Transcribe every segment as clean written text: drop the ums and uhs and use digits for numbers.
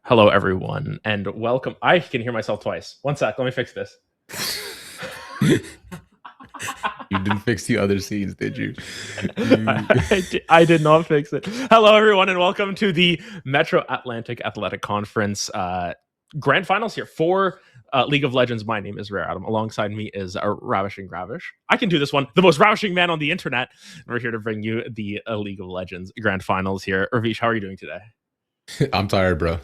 Hello, everyone, and welcome. I can hear myself twice. One sec, let me fix this. You didn't fix the other scenes, did you? I did not fix it. Hello, everyone, and welcome to the Metro Atlantic Athletic Conference Grand Finals here for League of Legends. My name is Rare Adam. Alongside me is Ravishing Gravish. I can do this one. The most ravishing man on the internet. We're here to bring you the League of Legends Grand Finals here. Ravish, how are you doing today? I'm tired, bro.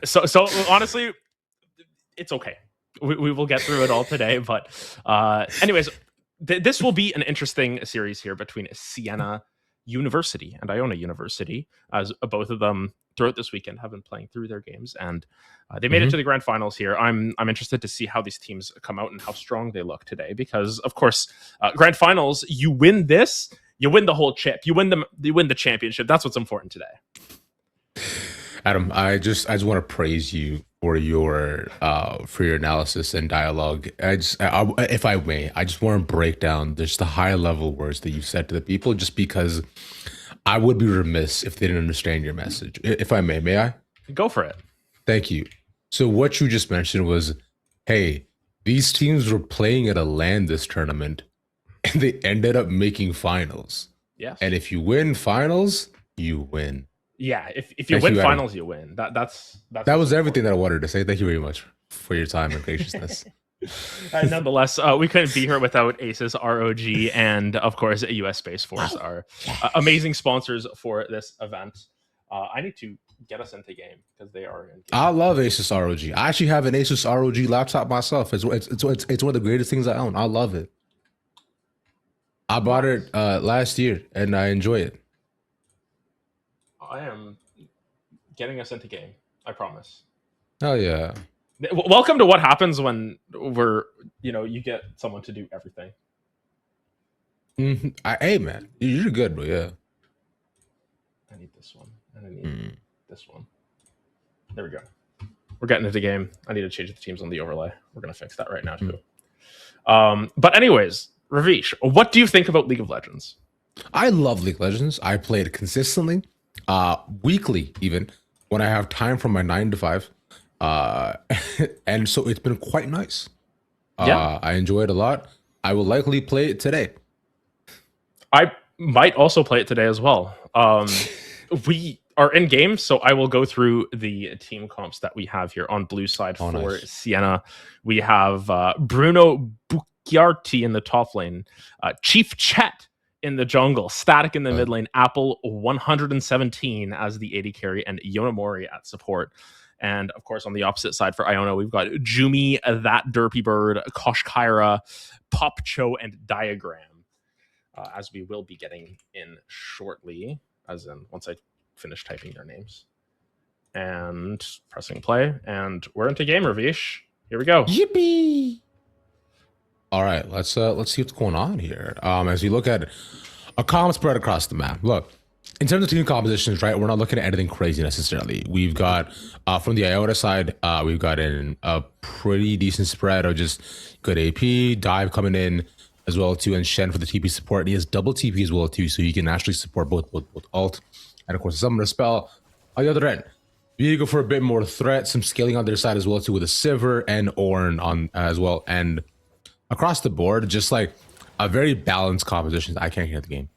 So honestly, it's okay. We will get through it all today. But anyways, this will be an interesting series here between Siena University and Iona University, as both of them throughout this weekend have been playing through their games, and they made it to the grand finals here. I'm interested to see how these teams come out and how strong they look today, because of course, grand finals, you win this, you win the whole chip, you win the championship. That's what's important today. Adam, I just want to praise you for your analysis and dialogue. If I may, I just want to break down just the high level words that you said to the people, just because I would be remiss if they didn't understand your message. If I may I? Go for it. Thank you. So what you just mentioned was, hey, these teams were playing at a LAN this tournament, and they ended up making finals. Yes. And if you win finals, you win. Yeah, if you win finals, you win. That was everything that I wanted to say. Thank you very much for your time and graciousness. Nonetheless, we couldn't be here without Aces, ROG, and of course, US Space Force, our amazing sponsors for this event. I need to get us into game because they are in game. I love Asus ROG. I actually have an Asus ROG laptop myself. It's one of the greatest things I own. I love it. I bought it last year and I enjoy it. I am getting us into game. I promise. Oh yeah. Welcome to what happens when you get someone to do everything. Hey man, you're good, bro. Yeah. I need this one. And I need this one. There we go. We're getting into game. I need to change the teams on the overlay. We're gonna fix that right now too. But anyways, Ravish, what do you think about League of Legends? I love League of Legends. I play it consistently. Weekly, even when I have time from my 9 to 5, and so it's been quite nice. I enjoy it a lot. I will likely play it today. I might also play it today as well. We are in game, so I will go through the team comps that we have here on blue side for nice. Siena. We have Bruno Bucchiarti in the top lane, Chief Chet in the jungle, Static in the mid lane, Apple 117 as the AD carry, and Yonamori at support. And of course, on the opposite side for Iona, we've got Jumi, That Derpy Bird, Kosh Kyra, Popcho, and Diagram, as we will be getting in shortly, as in once I finish typing their names. And pressing play, and we're into game, Ravish. Here we go. Yippee! All right, let's see what's going on here. As we look at a comp spread across the map. Look, in terms of team compositions, right, we're not looking at anything crazy necessarily. We've got from the Iota side, we've got in a pretty decent spread of just good AP, Dive coming in as well too, and Shen for the TP support. And he has double TP as well too, so you can actually support both ult and of course the Summoner spell. On the other end, you go for a bit more threat, some scaling on their side as well too, with a Sivir and Ornn on as well, and across the board, just like a very balanced composition. I can't hear the game.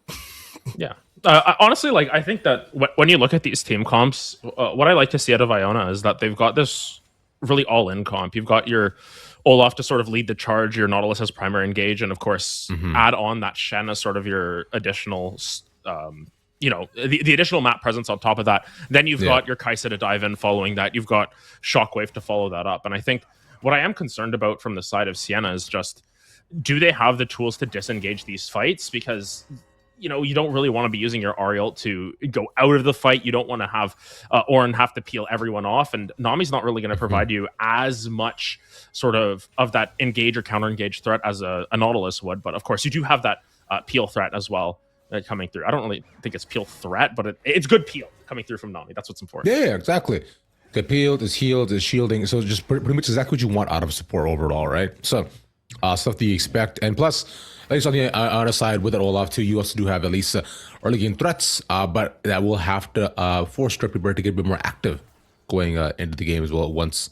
Yeah. Honestly, like, I think that when you look at these team comps, what I like to see out of Iona is that they've got this really all-in comp. You've got your Olaf to sort of lead the charge, your Nautilus as primary engage, and of course, add on that Shen as sort of your additional, the additional map presence on top of that. Then you've got your Kai'Sa to dive in following that. You've got Shockwave to follow that up. And I think what I am concerned about from the side of Siena is just, do they have the tools to disengage these fights? Because, you don't really want to be using your Ariel to go out of the fight. You don't want to have Ornn have to peel everyone off. And Nami's not really going to provide you as much sort of that engage or counter-engage threat as a Nautilus would. But of course, you do have that peel threat as well coming through. I don't really think it's peel threat, but it's good peel coming through from Nami. That's what's important. Yeah, exactly. Get peeled, is healed, is shielding. So just pretty much exactly what you want out of support overall, right? So stuff that you expect. And plus, at least on the other side with it Olaf too, you also do have at least early game threats, but that will have to force Derpy Bird to get a bit more active going into the game as well. Once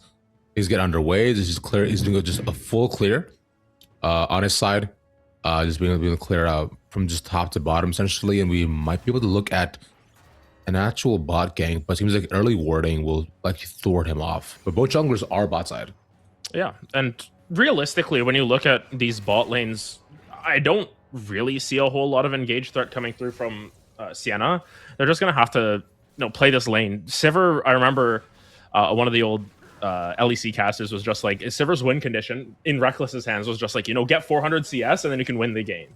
things get underway, this is clear. He's doing just a full clear on his side, just being able to clear out from just top to bottom essentially, and we might be able to look at an actual bot gank, but it seems like early warding will like thwart him off. But both junglers are bot side. Yeah, and realistically, when you look at these bot lanes, I don't really see a whole lot of engaged threat coming through from Siena. They're just gonna have to play this lane. Sivir, I remember one of the old LEC casters was just like, Sivir's win condition in Reckless's hands was just like, get 400 CS and then you can win the game.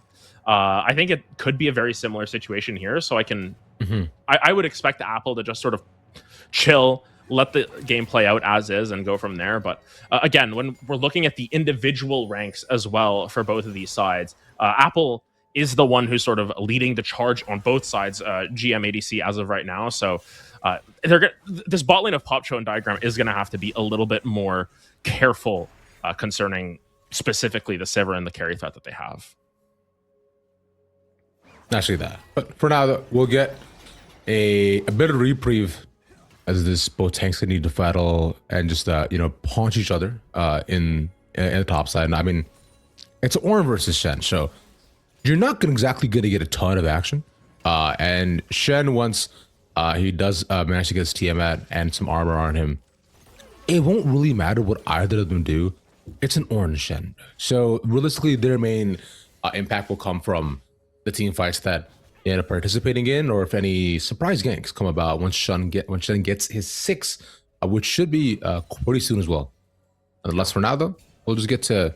I think it could be a very similar situation here. So I would expect Apple to just sort of chill, let the game play out as is, and go from there. But again, when we're looking at the individual ranks as well for both of these sides, Apple is the one who's sort of leading the charge on both sides, GM ADC as of right now. So this bot lane of Popcho and Diagram is going to have to be a little bit more careful concerning specifically the Sivir and the carry threat that they have. Actually, that. But for now, we'll get a bit of reprieve as this both tanks need to battle and just punch each other in the top side. And I mean, it's Ornn versus Shen, so you're not exactly going to get a ton of action. And Shen, once he does manage to get his Tiamat and some armor on him, it won't really matter what either of them do. It's an Ornn Shen. So realistically, their main impact will come from the team fights that they end up participating in, or if any surprise ganks come about once Shen gets his 6, which should be pretty soon as well. Unless for now, though, we'll just get to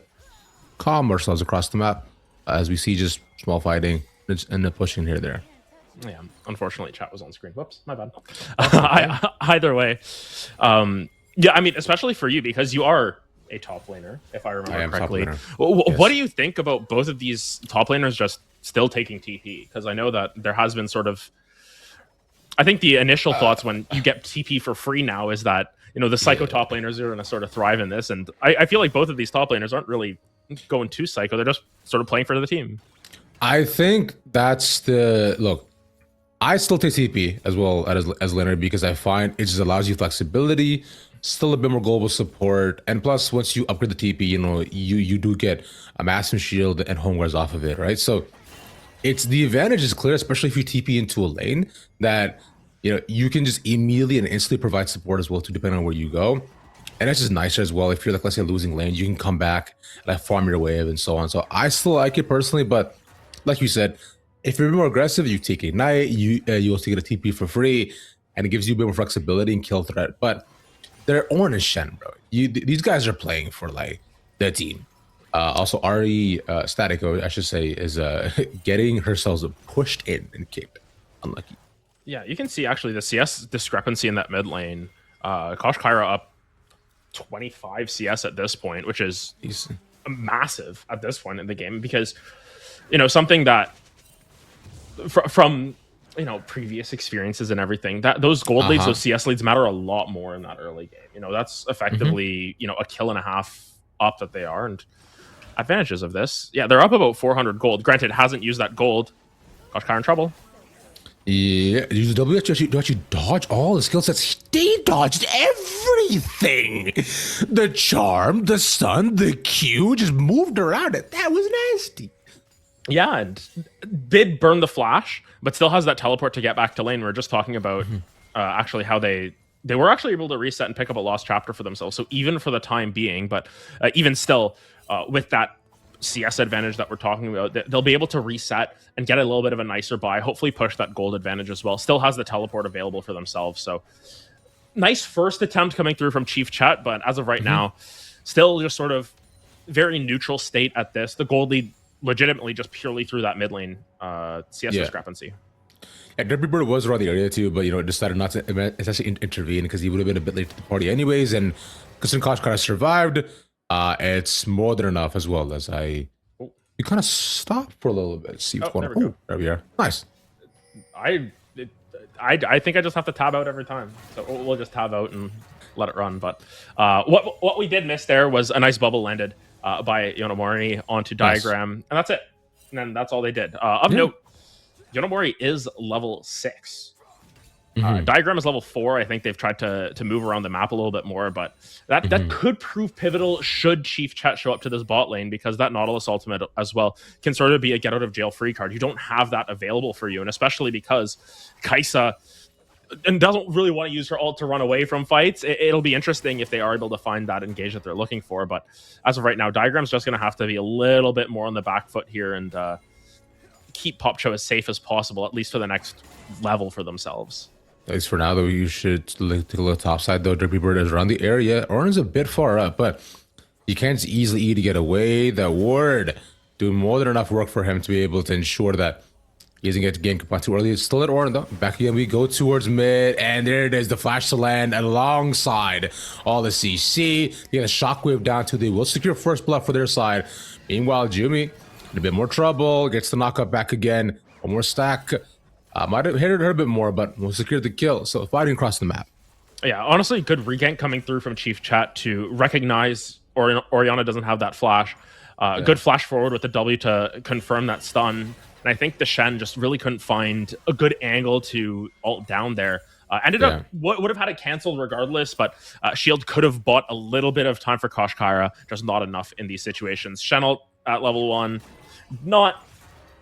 calm ourselves across the map as we see just small fighting and the pushing here there. Yeah, unfortunately, chat was on screen. Whoops, my bad. Either way, yeah, I mean, especially for you because you are a top laner, if I remember correctly. Yes. What do you think about both of these top laners just still taking TP? Because I know that there has been sort of, I think the initial thoughts when you get TP for free now is that the psycho top laners are going to sort of thrive in this, and I feel like both of these top laners aren't really going too psycho. They're just sort of playing for the team. I think that's the look. I still take TP as well as laner because I find it just allows you flexibility, still a bit more global support, and plus once you upgrade the TP, you do get a massive shield and home guards off of it, right? So it's the advantage is clear, especially if you TP into a lane that you can just immediately and instantly provide support as well too, depending on where you go. And that's just nicer as well. If you're like, let's say, losing lane, you can come back, like farm your wave and so on. So I still like it personally, but like you said, if you're more aggressive, you take Ignite, you also get a TP for free, and it gives you a bit more flexibility and kill threat. But they're Ornn and Shen, bro. These guys are playing for like their team. Also, Ari Statico, I should say, is getting herself pushed in and kicked. Unlucky. Yeah, you can see actually the CS discrepancy in that mid lane. Kosh Kyra up 25 CS at this point, which is massive at this point in the game because something that from previous experiences and everything, that those gold leads, those CS leads matter a lot more in that early game. That's effectively a kill and a half up that they are. And advantages of this, yeah, they're up about 400 gold. Granted, hasn't used that gold. Kosh Kyra in trouble. Yeah, use the W to actually dodge all the skill sets. They dodged everything. The charm, the stun, the Q, just moved around it. That was nasty. Yeah, and did burn the flash, but still has that teleport to get back to lane. We're just talking about actually how they were actually able to reset and pick up a lost chapter for themselves. So even for the time being, but even still, with that CS advantage that we're talking about, they'll be able to reset and get a little bit of a nicer buy, hopefully push that gold advantage as well. Still has the teleport available for themselves. So nice first attempt coming through from Chief Chet, but as of right now, still just sort of very neutral state at this. The gold lead legitimately just purely through that mid lane CS discrepancy. Yeah, Derby Bird was around the area too, but decided not to essentially intervene because he would have been a bit late to the party anyways. And considering Kosh kind of survived, it's more than enough as well as you kind of stop for a little bit. See what's going on. There we are. Nice. I think I just have to tab out every time, so we'll just tab out and let it run. But what we did miss there was a nice bubble landed by Yonomori onto Diagram, and that's it. And then that's all they did. Of note, Yonomori is level 6. Diagram is level 4. I think they've tried to move around the map a little bit more, but that could prove pivotal should Chief Chet show up to this bot lane, because that Nautilus ultimate as well can sort of be a get out of jail free card. You don't have that available for you, and especially because Kaisa and doesn't really want to use her ult to run away from fights. It'll be interesting if they are able to find that engage that they're looking for, but as of right now, Diagram's just going to have to be a little bit more on the back foot here and keep Popcho as safe as possible, at least for the next level for themselves. At least for now, though, you should take a look top side, though. Drippy Bird is around the area. Oran's a bit far up, but he can't easily to get away. That ward doing more than enough work for him to be able to ensure that he doesn't get to game too early. It's still at Oran, though. Back again, we go towards mid, and there it is. The flash to land alongside all the CC. They get a shockwave down to. They will secure first blood for their side. Meanwhile, Jumi in a bit more trouble. Gets the knockup back again. One more stack. Might have hit her a bit more, but we'll secure the kill. So fighting across the map. Yeah, honestly, good regank coming through from Chief Chat to recognize Orianna doesn't have that flash. Good flash forward with the W to confirm that stun. And I think the Shen just really couldn't find a good angle to ult down there. Ended up would have had it canceled regardless, but Shield could have bought a little bit of time for Koshkara, just not enough in these situations. Shen ult at level 1, not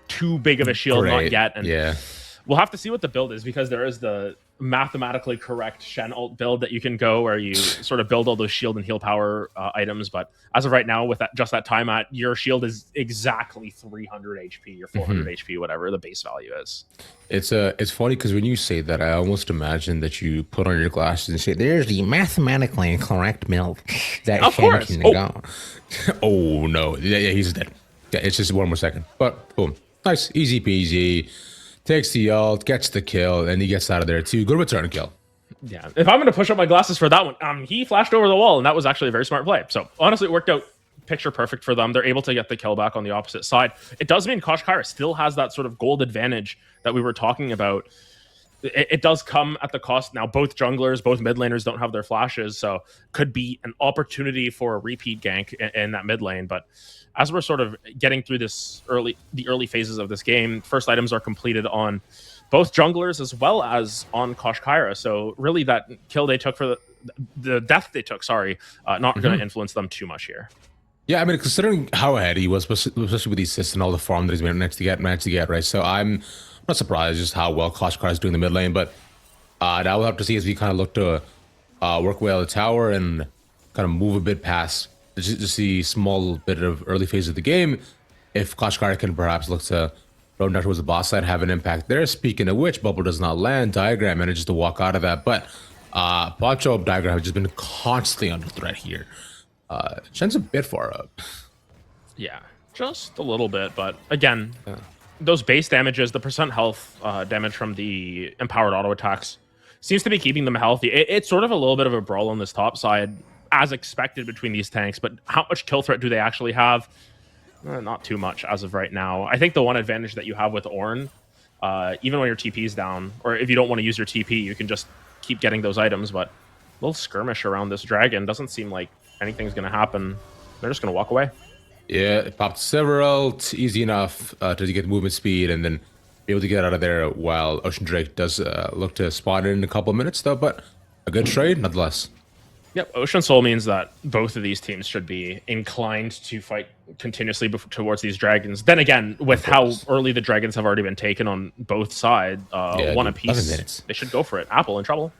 too big of a shield, not yet. And we'll have to see what the build is, because there is the mathematically correct Shen ult build that you can go where you sort of build all those shield and heal power items. But as of right now, with that, just that time at, your shield is exactly 300 HP, your 400 HP, whatever the base value is. It's funny because when you say that, I almost imagine that you put on your glasses and say, "There's the mathematically correct build that can go." Oh no, yeah, he's dead. Yeah, it's just one more second, but boom, nice, easy peasy. Takes the ult, gets the kill, and he gets out of there too. Good return kill. Yeah, if I'm going to push up my glasses for that one, he flashed over the wall, and that was actually a very smart play. So honestly, it worked out picture perfect for them. They're able to get the kill back on the opposite side. It does mean Koshkara still has that sort of gold advantage that we were talking about. It does come at the cost. Now, both junglers, both mid laners don't have their flashes, so could be an opportunity for a repeat gank in that mid lane. But as we're sort of getting through the early phases of this game, first items are completed on both junglers as well as on Koshkara. So really that kill they took for the death they took, not going to influence them too much here. Yeah, I mean, considering how ahead he was, especially with the assists and all the farm that he's managed to get, right? So I'm not surprised just how well Koshkara is doing the mid lane, but now we'll have to see as we kind of look to work well the tower and kind of move a bit past just the small bit of early phase of the game. If Koshkara can perhaps look to roam down towards the boss side, have an impact there. Speaking of which, bubble does not land. Diagram manages to walk out of that, but Poncho Diagram have just been constantly under threat here. Shen's a bit far up. Yeah, just a little bit, but again, those base damages, the percent health damage from the empowered auto attacks seems to be keeping them healthy. It's sort of a little bit of a brawl on this top side, as expected between these tanks, but how much kill threat do they actually have? Not too much as of right now. I think the one advantage that you have with Ornn, even when your TP is down, or if you don't want to use your TP, you can just keep getting those items, but a little skirmish around this dragon doesn't seem like anything's going to happen. They're just going to walk away. Yeah, it popped several, easy enough to get movement speed and then be able to get out of there while Ocean Drake does look to spawn in a couple of minutes, though, but a good trade nonetheless. Yep, Ocean Soul means that both of these teams should be inclined to fight continuously towards these dragons. Then again, with how early the dragons have already been taken on both sides, one apiece, they should go for it. Apple in trouble.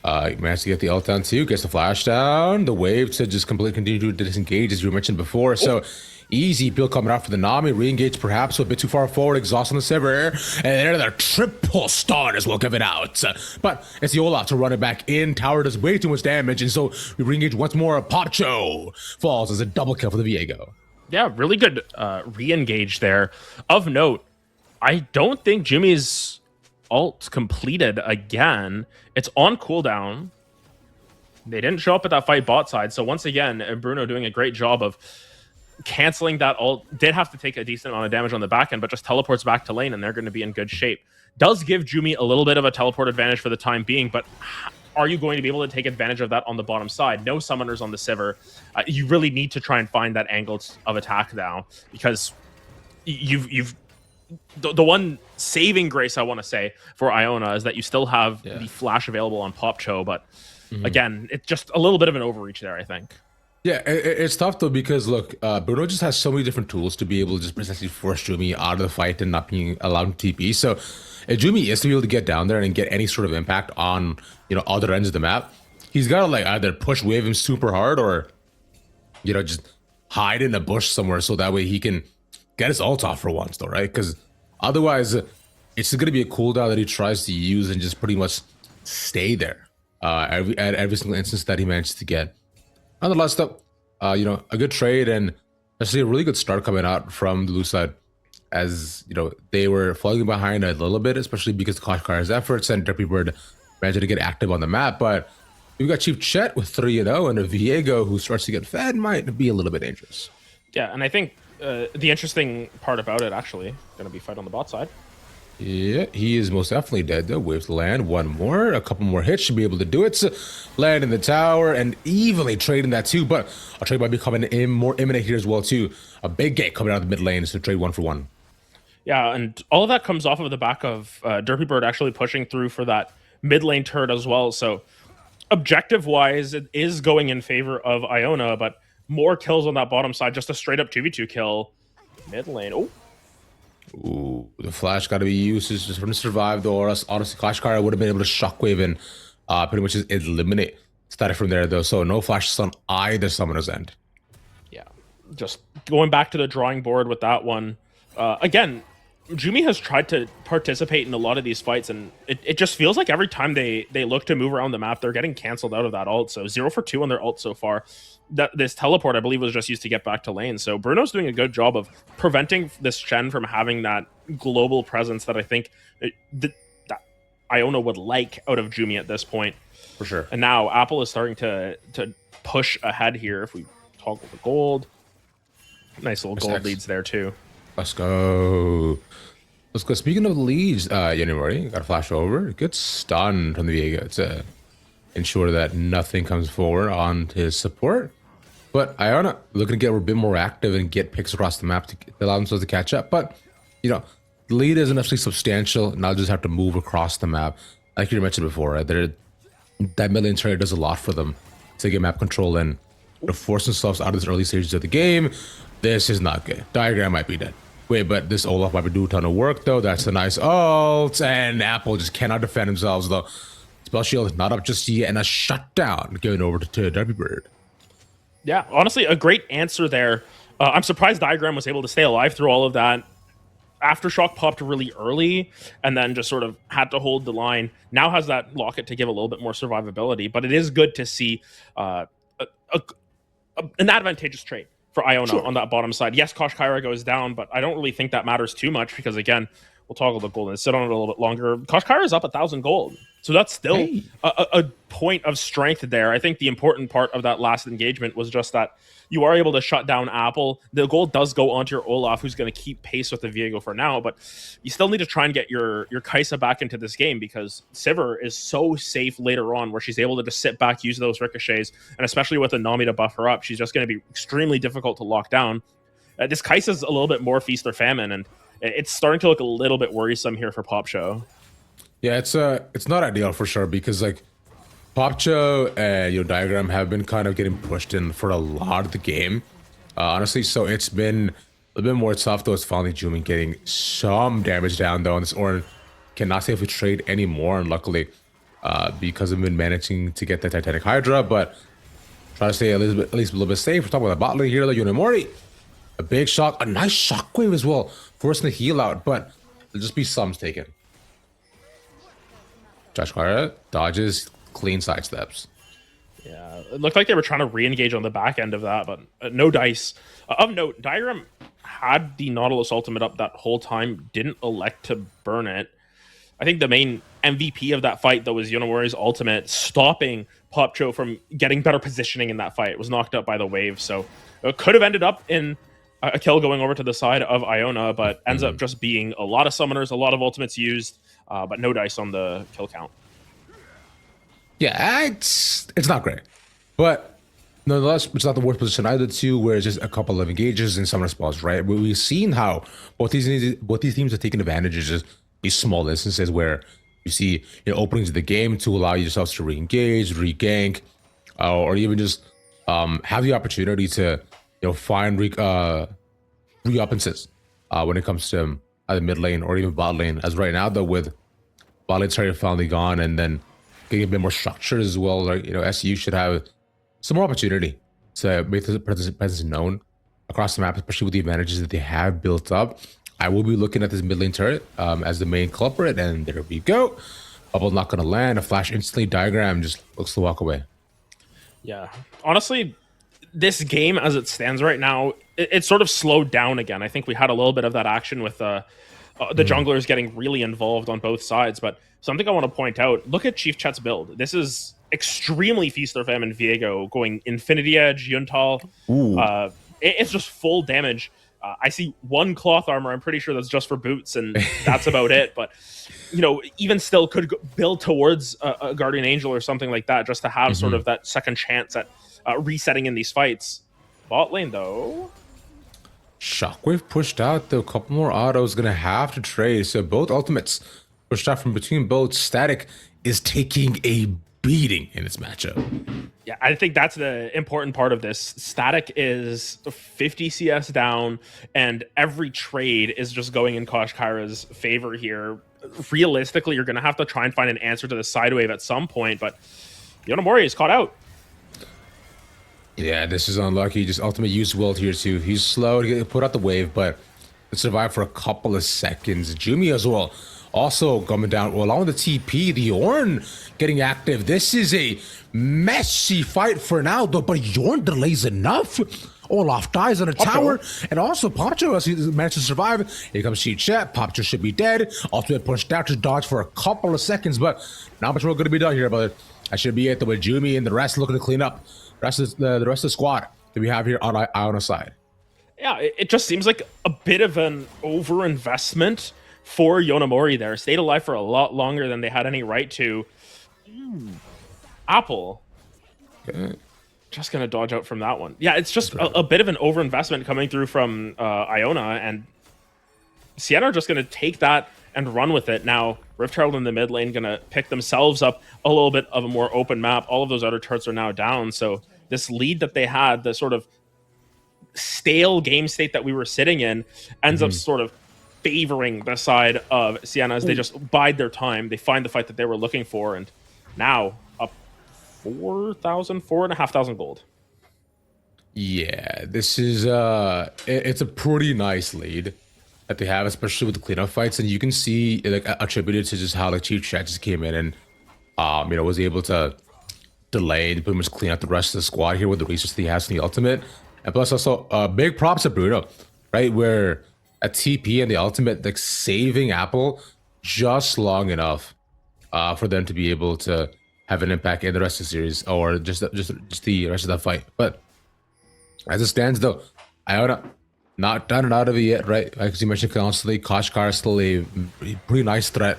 Managed to get the ult down too, gets the flash down, the wave to just completely continue to disengage as you mentioned before. So easy build coming out for the Nami, re-engage perhaps a bit too far forward, exhaust on the Sivir, and then the triple stun as well given out. But it's the Olaf to run it back in, tower does way too much damage, and so we re-engage once more. Popcho falls as a double kill for the Viego. Yeah, really good re-engage there. Of note, I don't think Jumi's ult completed again. It's on cooldown. They didn't show up at that fight bot side, so once again, Bruno doing a great job of canceling that ult. Did have to take a decent amount of damage on the back end, but just teleports back to lane and they're going to be in good shape. Does give Jumi a little bit of a teleport advantage for the time being, but are you going to be able to take advantage of that on the bottom side? No summoners on the Sivir. You really need to try and find that angle of attack now, because you've the one saving grace I want to say for Iona is that you still have Yeah. the flash available on Popcho, but Mhm. again, it's just a little bit of an overreach there, I think. Yeah, it's tough though because look, Bruno just has so many different tools to be able to just precisely force Jumi out of the fight and not being allowed to TP. So if Jumi is to be able to get down there and get any sort of impact on other ends of the map, he's got to like either push wave him super hard or just hide in a bush somewhere so that way he can get his ult off for once though, right? Because otherwise, it's going to be a cooldown that he tries to use and just pretty much stay there at every single instance that he manages to get. Nonetheless, though, a good trade and actually a really good start coming out from the blue side, as they were falling behind a little bit, especially because of Koshkar's efforts and Derpy Bird managed to get active on the map. But we've got Chief Chet with 3-0 and a Viego who starts to get fed might be a little bit dangerous. Yeah, and I think the interesting part about it actually going to be fight on the bot side. Yeah, he is most definitely dead though. Waves to land. One more. A couple more hits should be able to do it. So land in the tower and evenly trading that too. But a trade might be coming in more imminent here as well too. A big gate coming out of the mid lane. So trade 1-for-1. Yeah, and all of that comes off of the back of Derpy Bird actually pushing through for that mid lane turret as well. So objective wise, it is going in favor of Iona, but more kills on that bottom side. Just a straight up 2v2 kill. Mid lane. Oh. Ooh, the flash got to be used just for to survive though. Or else, honestly, Kashkara would have been able to shockwave and pretty much just eliminate static from there though. So no flashes on either summoner's end. Yeah, just going back to the drawing board with that one. Again, Jumi has tried to participate in a lot of these fights, and it just feels like every time they look to move around the map, they're getting canceled out of that ult. So 0 for 2 on their ult so far. This teleport, I believe, was just used to get back to lane. So Bruno's doing a good job of preventing this Shen from having that global presence that I think that Iona would like out of Jumi at this point. For sure. And now Apple is starting to push ahead here. If we toggle the gold, nice little gold leads there too. Let's go. Let's go. Speaking of leads, Yanimori got a flash over. Good stun from the Viego to ensure that nothing comes forward on his support. But Iona looking to get a bit more active and get picks across the map to allow themselves to catch up. But, the lead isn't actually substantial. Now just have to move across the map. Like you mentioned before, right? That mid lane turret does a lot for them to get map control and force themselves out of this early stages of the game. This is not good. Diagram might be dead. Wait, but this Olaf might be doing a ton of work, though. That's a nice ult. And Apple just cannot defend themselves, though. Spell shield not up just yet, and a shutdown going over to Derpy Bird. Yeah, honestly, a great answer there. I'm surprised Diagram was able to stay alive through all of that. Aftershock popped really early and then just sort of had to hold the line. Now has that locket to give a little bit more survivability, but it is good to see an advantageous trade for Iona on that bottom side. Yes, Kosh Kyra goes down, but I don't really think that matters too much because, again, we'll toggle the gold and sit on it a little bit longer. Kosh Kyra is up 1,000 gold. So that's still a point of strength there. I think the important part of that last engagement was just that you are able to shut down Apple. The gold does go onto your Olaf, who's going to keep pace with the Viego for now, but you still need to try and get your Kai'Sa back into this game because Sivir is so safe later on where she's able to just sit back, use those ricochets, and especially with a Nami to buff her up, she's just going to be extremely difficult to lock down. This Kai'Sa's a little bit more feast or famine, and it's starting to look a little bit worrisome here for Popcho. Yeah, it's not ideal for sure because like Popcho and Diagram have been kind of getting pushed in for a lot of the game, honestly. So it's been a little bit more tough though. It's finally Jumi getting some damage down though, and this Orin cannot safely trade anymore. And luckily, because I've been managing to get the Titanic Hydra, but try to stay at least a little bit safe. We're talking about the bot lane here, like Yunimori. A big shock, a nice shockwave as well, forcing the heal out, but there'll just be sums taken. Josh Kara dodges, clean sidesteps. Yeah, it looked like they were trying to re-engage on the back end of that, but no dice. Of note, Diagram had the Nautilus ultimate up that whole time, didn't elect to burn it. I think the main MVP of that fight, though, was Yonamori's ultimate, stopping Popcho from getting better positioning in that fight. It was knocked up by the wave, so it could have ended up in a kill going over to the side of Iona, but ends up just being a lot of summoners, a lot of ultimates used, but no dice on the kill count. Yeah, it's not great, but Nonetheless, it's not the worst position either, too, where it's just a couple of engages in some response, right? We've seen how both these teams have taken advantage of just these small instances where you see openings of the game to allow yourselves to re-engage, re-gank, or even just have the opportunity to find re-oppenses when it comes to either mid lane or even bot lane. As right now, though, with bot lane target finally gone and then getting a bit more structured as well, like SU should have some more opportunity to make the presence known across the map, especially with the advantages that they have built up. I will be looking at this mid lane turret as the main culprit, and there we go. Bubble not going to land. A flash instantly. Diagram just looks to walk away. Yeah, honestly, this game as it stands right now, it's sort of slowed down again. I think we had a little bit of that action with the junglers getting really involved on both sides. But something I want to point out: look at Chief Chet's build. This is extremely Feast or Famine Viego going Infinity Edge, Yuntal. It's just full damage. I see one cloth armor. I'm pretty sure that's just for boots, and that's about it. But even still, could build towards a Guardian Angel or something like that, just to have sort of that second chance at resetting in these fights. Bot lane though, Shockwave pushed out, though. A couple more autos gonna have to trade. So both ultimates pushed out from between both. Static is taking a beating in this matchup. yeah, I think that's the important part of this. Static is 50 CS down, and every trade is just going in Kosh Kyra's favor here. Realistically, you're gonna have to try and find an answer to the side wave at some point, but Yonemori is caught out. Yeah, this is unlucky. Just ultimate use wilt here too. He's slow to get put out the wave, but survive for a couple of seconds. Jumi as well, also coming down. Well, along with the TP, the Ornn getting active. This is a messy fight for now, though. But Yorn delays enough. Olaf dies on a tower, and also Popcho as he managed to survive. Here comes Chet. Popcho should be dead. Ultimate pushed down to dodge for a couple of seconds, but not much more going to be done here. But that should be it. Though, with Jumi and the rest looking to clean up. The rest of the squad that we have here on our side. Yeah, it just seems like a bit of an overinvestment for Yonemori there. Stayed alive for a lot longer than they had any right to. Apple. Okay. Just going to dodge out from that one. Yeah, it's just a bit of an overinvestment coming through from Iona, and Siena are just going to take that and run with it. Now, Rift Herald in the mid lane going to pick themselves up a little bit of a more open map. All of those outer turrets are now down, so this lead that they had, the sort of stale game state that we were sitting in, ends up sort of favoring the side of Siena as they just bide their time. They find the fight that they were looking for, and now up 4,500 gold. Yeah, this is it's a pretty nice lead that they have, especially with the cleanup fights, and you can see like attributed to just how like Chief Chat just came in and was able to delay and pretty much clean out the rest of the squad here with the resources he has in the ultimate. And plus also big props to Bruno, right? Where a TP and the ultimate like saving Apple just long enough for them to be able to have an impact in the rest of the series or just the rest of that fight. But as it stands though, Iona not done it out of it yet, right? As you mentioned constantly, Koshkar is still a pretty nice threat.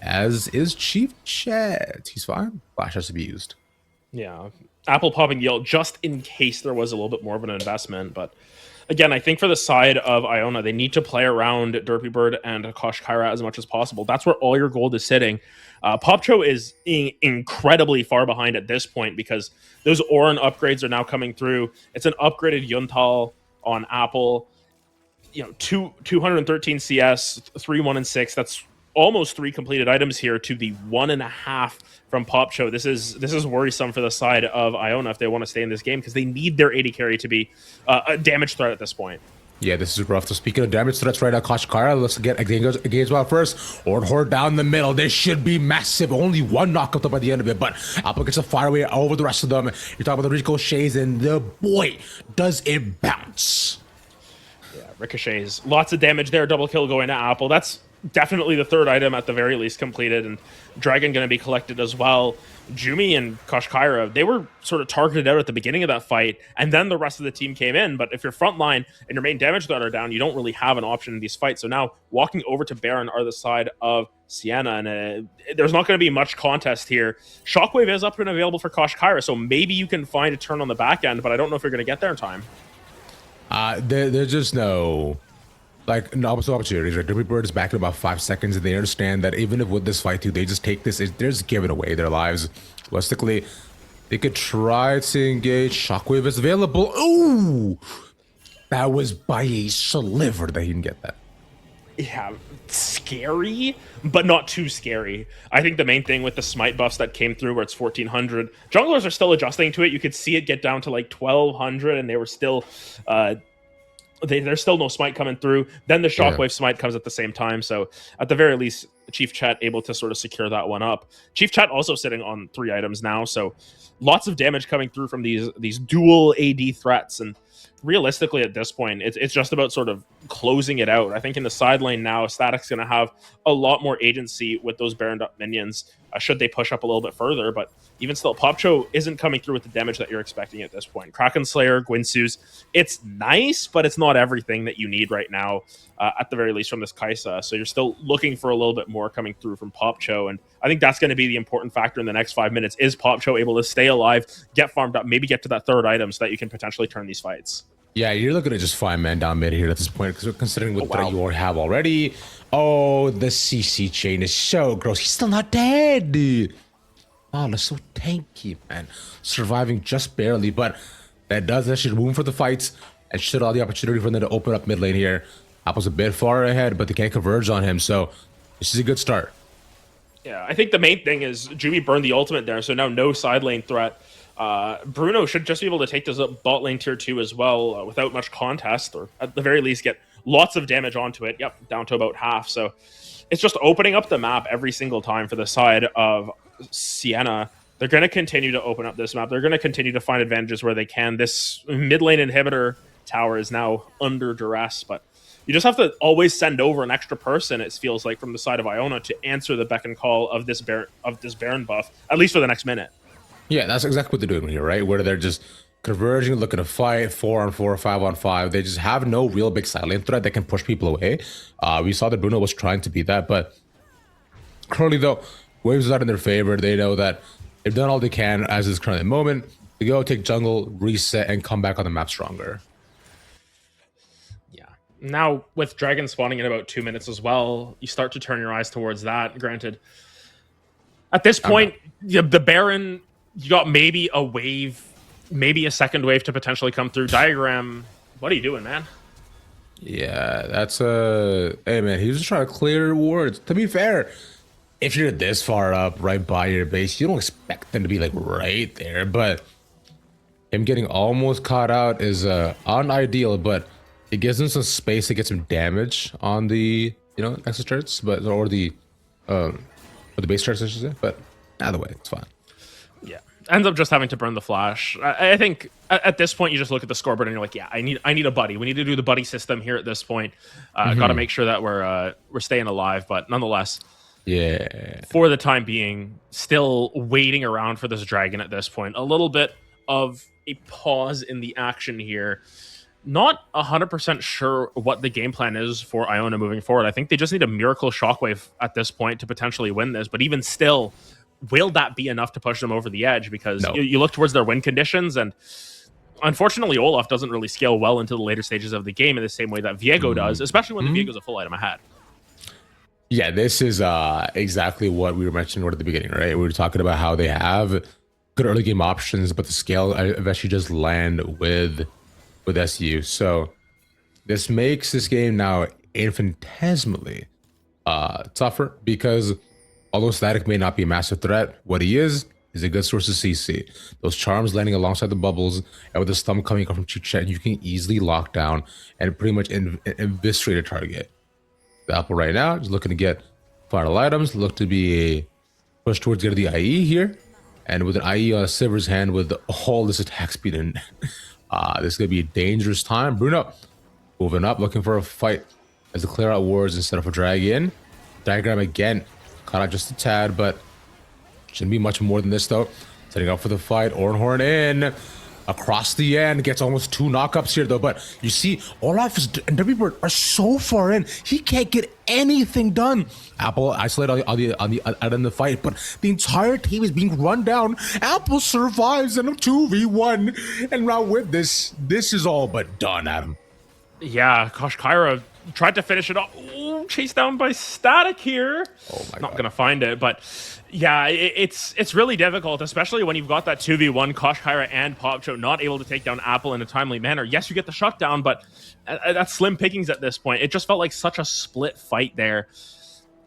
As is Chief Chet. He's fine. Flash has to be used. Yeah. Apple popping Yield just in case there was a little bit more of an investment. But again, I think for the side of Iona, they need to play around Derpy Bird and Kosh Kyra as much as possible. That's where all your gold is sitting. Popcho is incredibly far behind at this point because those Ornn upgrades are now coming through. It's an upgraded Yuntal on Apple. 213 CS, 3, 1, and 6. That's almost 3 completed items here to the 1.5 from Popcho. This is worrisome for the side of Iona if they want to stay in this game because they need their AD carry to be a damage threat at this point. Yeah, this is rough. So speaking of damage threats right now, Koshkara, let's get against well first. Horde down the middle. This should be massive. Only one knockup though by the end of it, but Apple gets a fire away over the rest of them. You're talking about the ricochets, and the boy does it bounce. Yeah, ricochets. Lots of damage there. Double kill going to Apple. That's definitely the third item at the very least completed, and Dragon going to be collected as well. Jumi and Koshkaira, they were sort of targeted out at the beginning of that fight, and then the rest of the team came in. But if your front line and your main damage threat are down, you don't really have an option in these fights. So now walking over to Baron are the side of Siena, and there's not going to be much contest here. Shockwave is up and available for Koshkaira, so maybe you can find a turn on the back end, but I don't know if you're going to get there in time. There's just no like no opportunities, right? Derby Bird is back in about 5 seconds, and they understand that even if with this fight too, they just take this, they're just giving away their lives. Realistically, they could try to engage. Shockwave is available. Ooh, that was by a sliver that he didn't get that. Yeah, scary, but not too scary. I think the main thing with the smite buffs that came through where it's 1400, junglers are still adjusting to it. You could see it get down to like 1200, and they were still there's still no smite coming through. Then the shockwave smite comes at the same time. So at the very least, Chief Chet able to sort of secure that one up. Chief Chet also sitting on 3 items now, so lots of damage coming through from these dual AD threats. And realistically, at this point, it's just about sort of closing it out. I think in the side lane now, Static's going to have a lot more agency with those Baroned up minions, should they push up a little bit further. But even still, Popcho isn't coming through with the damage that you're expecting at this point. Kraken Slayer, Gwynsu's, it's nice, but it's not everything that you need right now, at the very least from this Kaisa. So you're still looking for a little bit more coming through from Popcho, and I think that's going to be the important factor in the next 5 minutes. Is Popcho able to stay alive, get farmed up, maybe get to that third item so that you can potentially turn these fights? Yeah, you're looking at just 5 men down mid here at this point, because considering what threat you have already. Oh, the CC chain is so gross. He's still not dead, dude. Oh, that's so tanky, man. Surviving just barely, but that does actually room for the fights and should allow the opportunity for them to open up mid lane here. Apple's a bit far ahead, but they can't converge on him, so this is a good start. Yeah, I think the main thing is Jumi burned the ultimate there, so now no side lane threat. Bruno should just be able to take this up bot lane tier 2 as well, without much contest, or at the very least get lots of damage onto it. Yep, down to about half. So it's just opening up the map every single time for the side of Siena. They're going to continue to open up this map. They're going to continue to find advantages where they can. This mid lane inhibitor tower is now under duress, but you just have to always send over an extra person, it feels like, from the side of Iona to answer the beck and call of this Baron buff, at least for the next minute. Yeah, that's exactly what they're doing here, right? Where they're just converging, looking to fight 4-on-4, 5-on-5. They just have no real big silent threat that can push people away. We saw that Bruno was trying to be that, but currently, though, waves is not in their favor. They know that they've done all they can as is current moment to go take jungle, reset, and come back on the map stronger. Yeah. Now, with Dragon spawning in about 2 minutes as well, you start to turn your eyes towards that. Granted, at this point, the Baron, you got maybe a wave, maybe a second wave to potentially come through. Diagram, what are you doing, man? Yeah, that's hey man, he was just trying to clear wards. To be fair, if you're this far up right by your base, you don't expect them to be like right there, but him getting almost caught out is unideal, but it gives him some space to get some damage on the, you know, extra turrets, but or the base turrets, I should say. But either way, it's fine. Yeah, ends up just having to burn the flash. I think at this point you just look at the scoreboard and you're like, yeah, I need a buddy. We need to do the buddy system here at this point. Got to make sure that we're staying alive, but nonetheless, yeah, for the time being, still waiting around for this dragon at this point. A little bit of a pause in the action here. Not 100% sure what the game plan is for Iona moving forward. I think they just need a miracle shockwave at this point to potentially win this, but even still, will that be enough to push them over the edge? Because you look towards their win conditions, and unfortunately, Olaf doesn't really scale well into the later stages of the game in the same way that Viego does, especially when the Viego's a full item ahead. Yeah, this is exactly what we were mentioning right at the beginning, right? We were talking about how they have good early game options, but the scale eventually just land with SU. So this makes this game now infinitesimally tougher, because although Static may not be a massive threat, what he is a good source of CC. Those charms landing alongside the bubbles, and with the stump coming up from Chichet, you can easily lock down and pretty much eviscerate a target. The Apple right now is looking to get final items, look to be a push towards getting the IE here, and with an IE on Silver's hand with all this attack speed in, this is going to be a dangerous time. Bruno moving up, looking for a fight as to clear out wards instead of a drag in. Diagram again. Caught out just a tad, but shouldn't be much more than this though. Setting up for the fight. Ornhorn in. Across the end. Gets almost 2 knockups here though. But you see, Olaf and Bird are so far in. He can't get anything done. Apple isolated on the out in the fight, but the entire team is being run down. Apple survives in a 2v1. And now with this is all but done, Adam. Yeah, Kosh Kyra tried to finish it off. Ooh, chased down by Static here. Oh my Not God. gonna find it, but yeah, it's really difficult, especially when you've got that 2v1 Kosh Kyra and Popcho not able to take down Apple in a timely manner. Yes, you get the shutdown, but that's slim pickings at this point. It just felt like such a split fight there.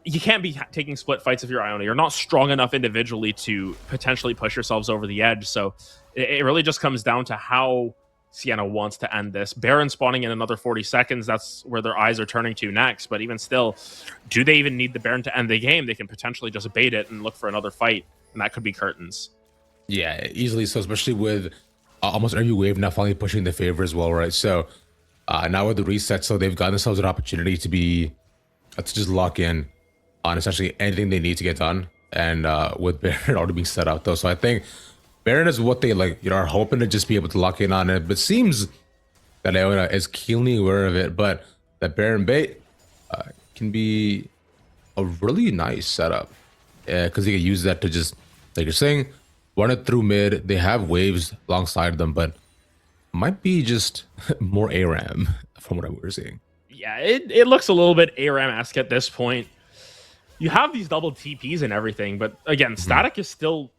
You can't be taking split fights if you're Iona. You're not strong enough individually to potentially push yourselves over the edge. So it really just comes down to how Siena wants to end this. Baron spawning in another 40 seconds. That's where their eyes are turning to next. But even still, do they even need the Baron to end the game? They can potentially just bait it and look for another fight. And that could be curtains. Yeah, easily so, especially with almost every wave now finally pushing the favor as well, right? So now with the reset, so they've gotten themselves an opportunity to just lock in on essentially anything they need to get done. And with Baron already being set up though. So I think Baron is what they are hoping to just be able to lock in on it. But it seems that Iona is keenly aware of it. But that Baron bait can be a really nice setup. Because they can use that to just, like you're saying, run it through mid. They have waves alongside them, but might be just more ARAM from what we're seeing. Yeah, it looks a little bit ARAM-esque at this point. You have these double TPs and everything, but again, Static is still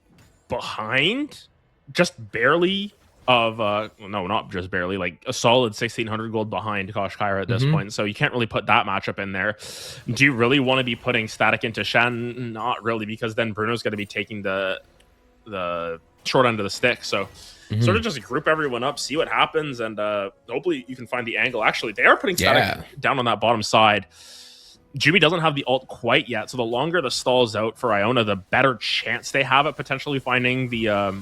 behind, just barely of no, not just barely, like a solid 1600 gold behind Kosh Kyra at this point. So you can't really put that matchup in there. Do you really want to be putting Static into Shen? Not really, because then Bruno's going to be taking the short end of the stick. So sort of just group everyone up, see what happens, and hopefully you can find the angle. Actually, they are putting Static down on that bottom side. Jimmy doesn't have the ult quite yet, so the longer the stall's out for Iona, the better chance they have at potentially finding the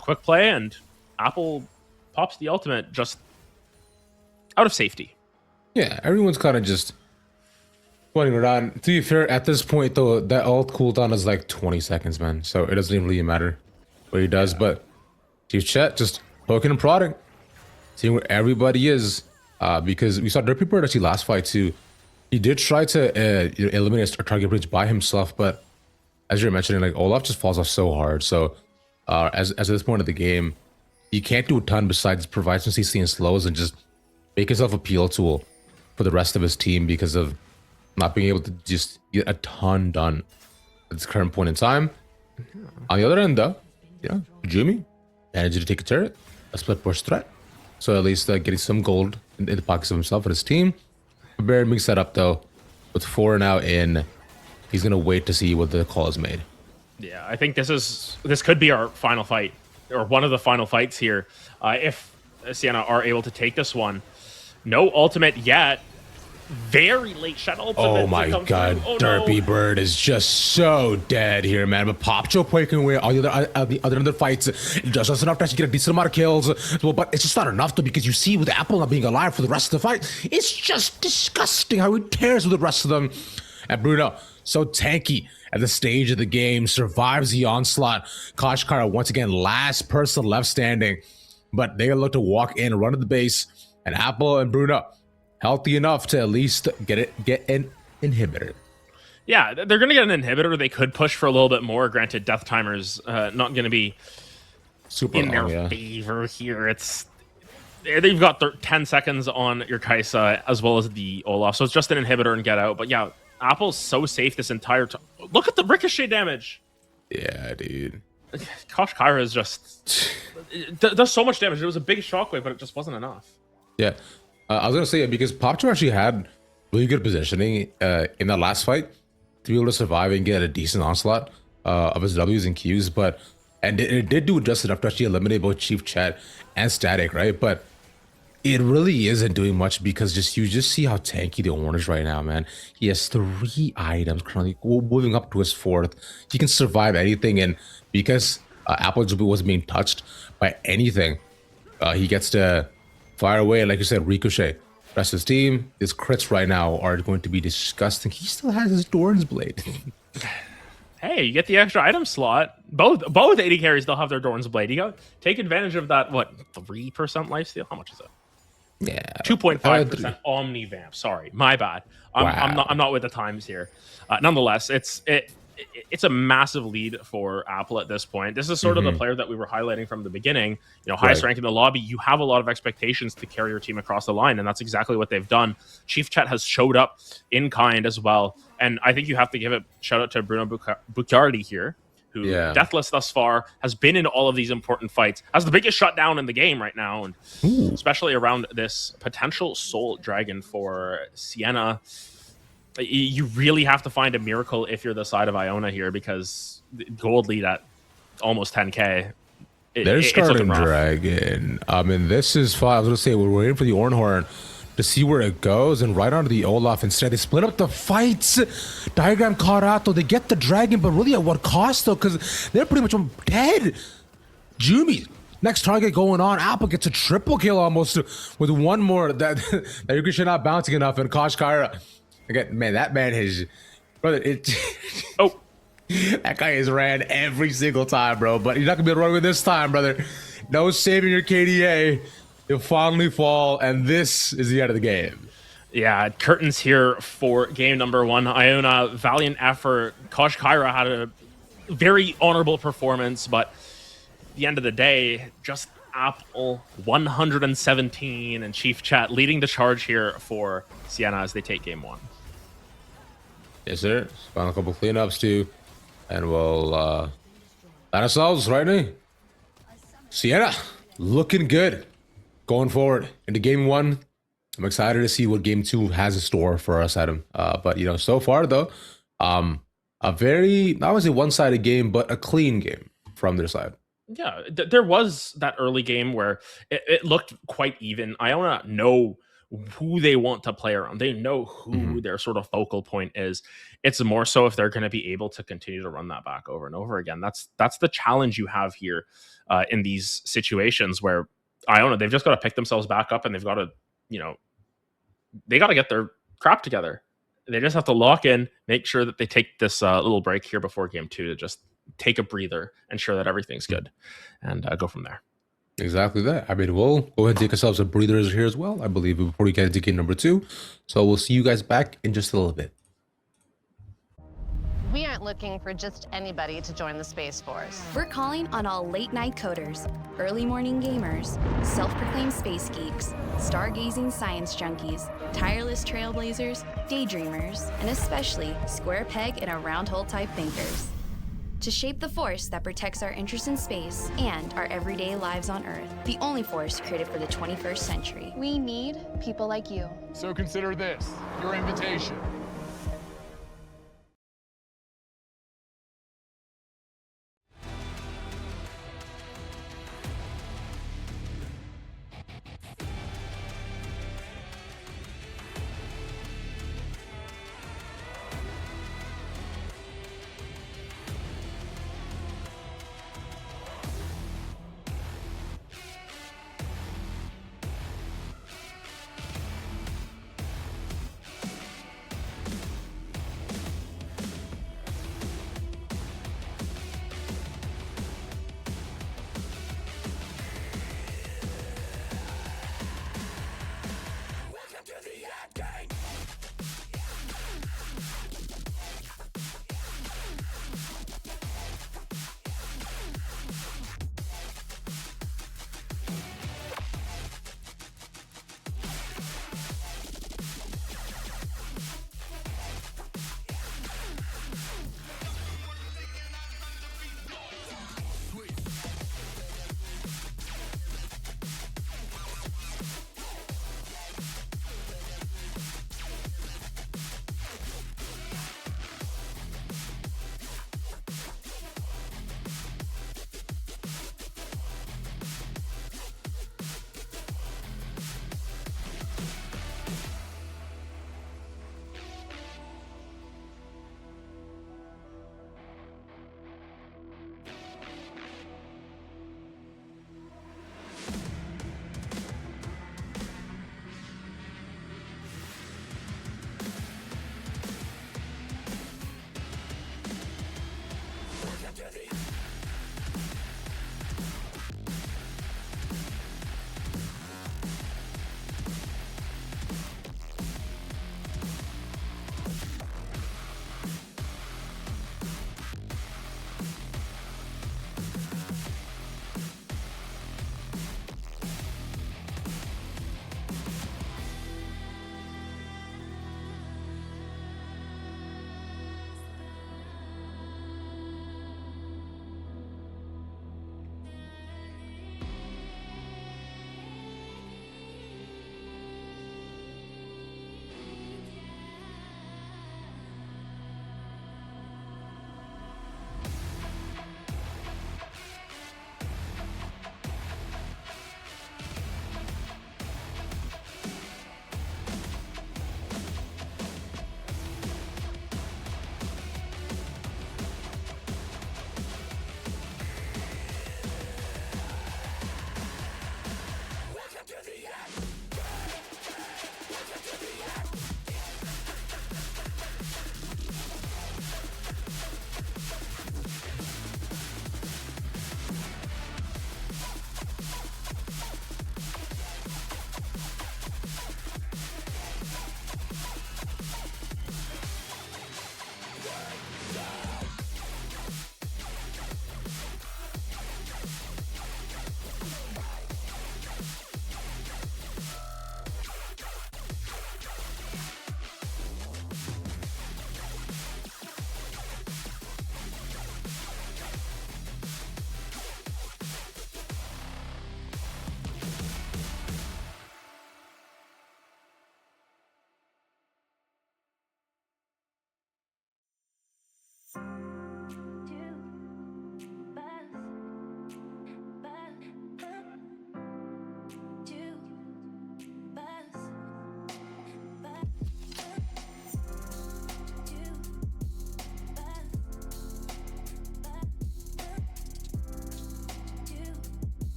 quick play, and Apple pops the ultimate just out of safety. Yeah, everyone's kind of just running around. To be fair, at this point, though, that ult cooldown is like 20 seconds, man, so it doesn't even really matter what he does, but Chief Chet just poking and prodding, seeing where everybody is, because we saw Derpy Bird actually last fight, too. He did try to eliminate a target bridge by himself, but as you're mentioning, like Olaf just falls off so hard. So as at this point of the game, you can't do a ton besides provide some CC and slows and just make yourself a PL tool for the rest of his team because of not being able to just get a ton done at this current point in time. On the other end, though, Jimmy managed to take a turret, a split push threat. So at least getting some gold in the pockets of himself and his team. Baron being set up though, with 4 now in, he's gonna wait to see what the call is made. Yeah, I think this could be our final fight, or one of the final fights here. If Siena are able to take this one, no ultimate yet. Very late Shen ultimate. Oh my God, Derpy Bird is just so dead here, man. But Popcho poking away all the other fights, just enough to actually get a decent amount of kills. Well, but it's just not enough though, because you see with Apple not being alive for the rest of the fight, it's just disgusting how he tears with the rest of them. And Bruno, so tanky at the stage of the game, survives the onslaught. Kosh Kyra once again last person left standing, but they look to walk in, run to the base, and Apple and Bruno healthy enough to at least get an inhibitor. Yeah, they're going to get an inhibitor. They could push for a little bit more. Granted, Death Timer's not going to be super in their favor here. They've got 10 seconds on your Kaisa as well as the Olaf, so it's just an inhibitor and get out. But yeah, Apple's so safe this entire time. Look at the ricochet damage. Yeah, dude. Kosh Kyra is just does so much damage. It was a big shockwave, but it just wasn't enough. Yeah. I was going to say, because Popcho actually had really good positioning in that last fight to be able to survive and get a decent onslaught of his W's and Q's, and it did do just enough to actually eliminate both Chief Chat and Static, right? But it really isn't doing much because you just see how tanky the Orange is right now, man. He has 3 items currently, moving up to his 4th. He can survive anything, and because Apple wasn't being touched by anything, he gets to fire away, like you said, ricochet Rest of his team, his crits right now are going to be disgusting. He still has his Doran's Blade. Hey, you get the extra item slot. Both AD carries still have their Dorn's Blade. You got take advantage of that. What 3% lifesteal? How much is it? Yeah, 2.5% Omni Vamp. Sorry, my bad. I'm not with the times here. Nonetheless, it's a massive lead for Apple at this point. This is sort of the player that we were highlighting from the beginning. You know, highest rank in the lobby. You have a lot of expectations to carry your team across the line, and that's exactly what they've done. Chief Chat has showed up in kind as well, and I think you have to give a shout out to Bruno Bucciardi here, who deathless thus far has been in all of these important fights, has the biggest shutdown in the game right now, and especially around this potential Soul Dragon for Siena. You really have to find a miracle if you're the side of Iona here, because gold lead at almost 10k. They're starting Dragon. I mean, this is fine. I was going to say, we're waiting for the Ornhorn to see where it goes, and right onto the Olaf instead. They split up the fights. Diagram caught out, though. They get the Dragon, but really at what cost, though? Because they're pretty much dead. Jumi, next target going on. Apple gets a triple kill almost with one more that Yuki not bouncing enough, and Kosh Kyra. Again, man, that man has, brother, that guy has ran every single time, bro. But he's not gonna be able to run with this time, brother. No saving your KDA. He'll finally fall, and this is the end of the game. Yeah, curtains here for game number 1. Iona, valiant effort. Kosh Kyra had a very honorable performance, but at the end of the day, just Apple 117 and Chief Chat leading the charge here for Siena as they take game 1. Yes, sir. Final couple cleanups too, and we'll land ourselves right now. Siena looking good going forward into game 1. I'm excited to see what game 2 has in store for us, Adam. But you know, so far though, a very, not only one-sided game, but a clean game from their side. Yeah, there was that early game where it looked quite even. Iona know who they want to play around. They know who their sort of focal point is. It's more so if they're going to be able to continue to run that back over and over again. That's the challenge you have here in these situations where Iona, they've just got to pick themselves back up, and they've got to, you know, they got to get their crap together. They just have to lock in, make sure that they take this little break here before game 2 to just take a breather, ensure that everything's good, and go from there. Exactly that. I mean, we'll go ahead and take ourselves a breather here as well, I believe, before we get into game number 2. So we'll see you guys back in just a little bit. We aren't looking for just anybody to join the Space Force. We're calling on all late-night coders, early morning gamers, self-proclaimed space geeks, stargazing science junkies, tireless trailblazers, daydreamers, and especially square peg in a round hole type thinkers. To shape the force that protects our interest in space and our everyday lives on Earth, the only force created for the 21st century. We need people like you. So consider this your invitation.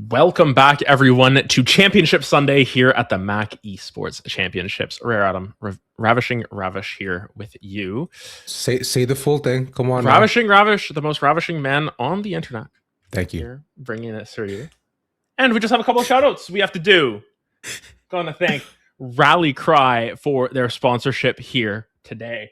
Welcome back, everyone, to Championship Sunday here at the Maac Esports Championships. Rare Adam, Ravishing Ravish here with you. Say the full thing. Come on, Ravishing Ravish, the most ravishing man on the internet. Thank you. Here, bringing it through you. And we just have a couple of shout outs we have to do. Going to thank Rally Cry for their sponsorship here today.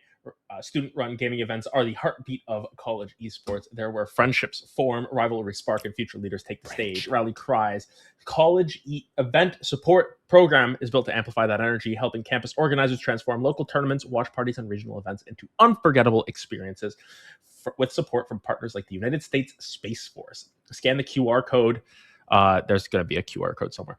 Student-run gaming events are the heartbeat of college esports. They're where friendships form, rivalries spark, and future leaders take the stage. Rally Cry's college event support program is built to amplify that energy, helping campus organizers transform local tournaments, watch parties, and regional events into unforgettable experiences with support from partners like the United States Space Force. Scan the QR code. There's going to be a QR code somewhere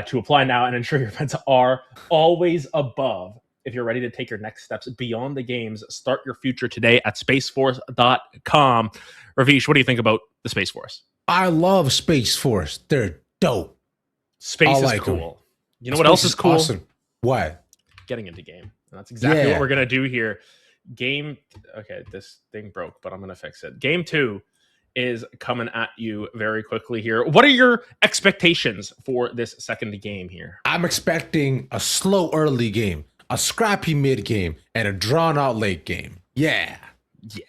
to apply now and ensure your events are always above. If you're ready to take your next steps beyond the games, start your future today at spaceforce.com. Ravish, what do you think about the Space Force? I love Space Force. They're dope. Space is cool. Them. You know what else is cool? Awesome. What? Getting into game. And that's exactly what we're going to do here. Okay, this thing broke, but I'm going to fix it. Game 2 is coming at you very quickly here. What are your expectations for this second game here? I'm expecting a slow early game, a scrappy mid game, and a drawn out late game. Yeah,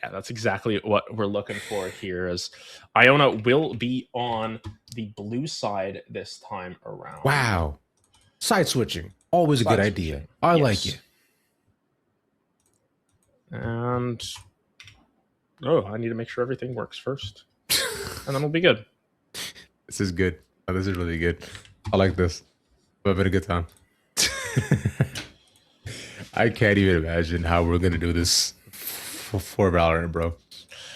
that's exactly what we're looking for here. As Iona will be on the blue side this time around. Wow, side switching, always a good idea. I like it. And I need to make sure everything works first, and then we'll be good. This is good. Oh, this is really good. I like this. We've had a good time. I can't even imagine how we're gonna do this for Valorant, bro.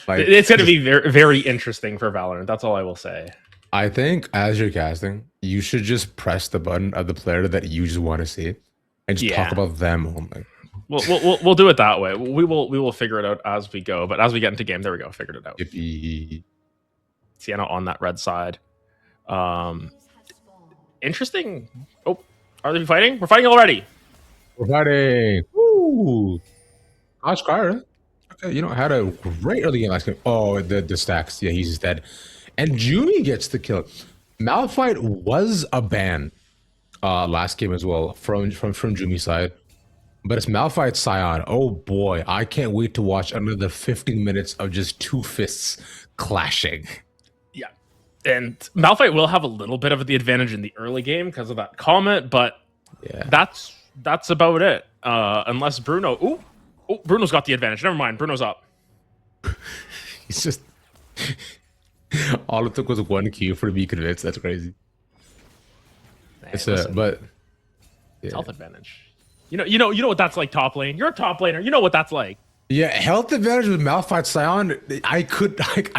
Like, it's gonna be very, very interesting for Valorant. That's all I will say. I think as you're casting, you should just press the button of the player that you just want to see, and just talk about them only. We'll do it that way. We will figure it out as we go. But as we get into game, there we go. Figured it out. Siena on that red side. Interesting. Oh, are they fighting? We're fighting already. We're fighting. Woo! Gosh, Carter. Okay, had a great early game last game. Oh, the stacks. Yeah, he's just dead. And Jumi gets the kill. Malphite was a ban last game as well from Jumi's side. But it's Malphite Scion. Oh boy, I can't wait to watch another 15 minutes of just two fists clashing. Yeah. And Malphite will have a little bit of the advantage in the early game because of that Comet, but that's about it. Unless Bruno... Bruno's got the advantage. Never mind, Bruno's up. He's just... All it took was one Q for to be convinced. That's crazy. Man, but... Yeah. Health advantage. You know what that's like top lane. You're a top laner. You know what that's like. Yeah, health advantage with Malphite Scion. I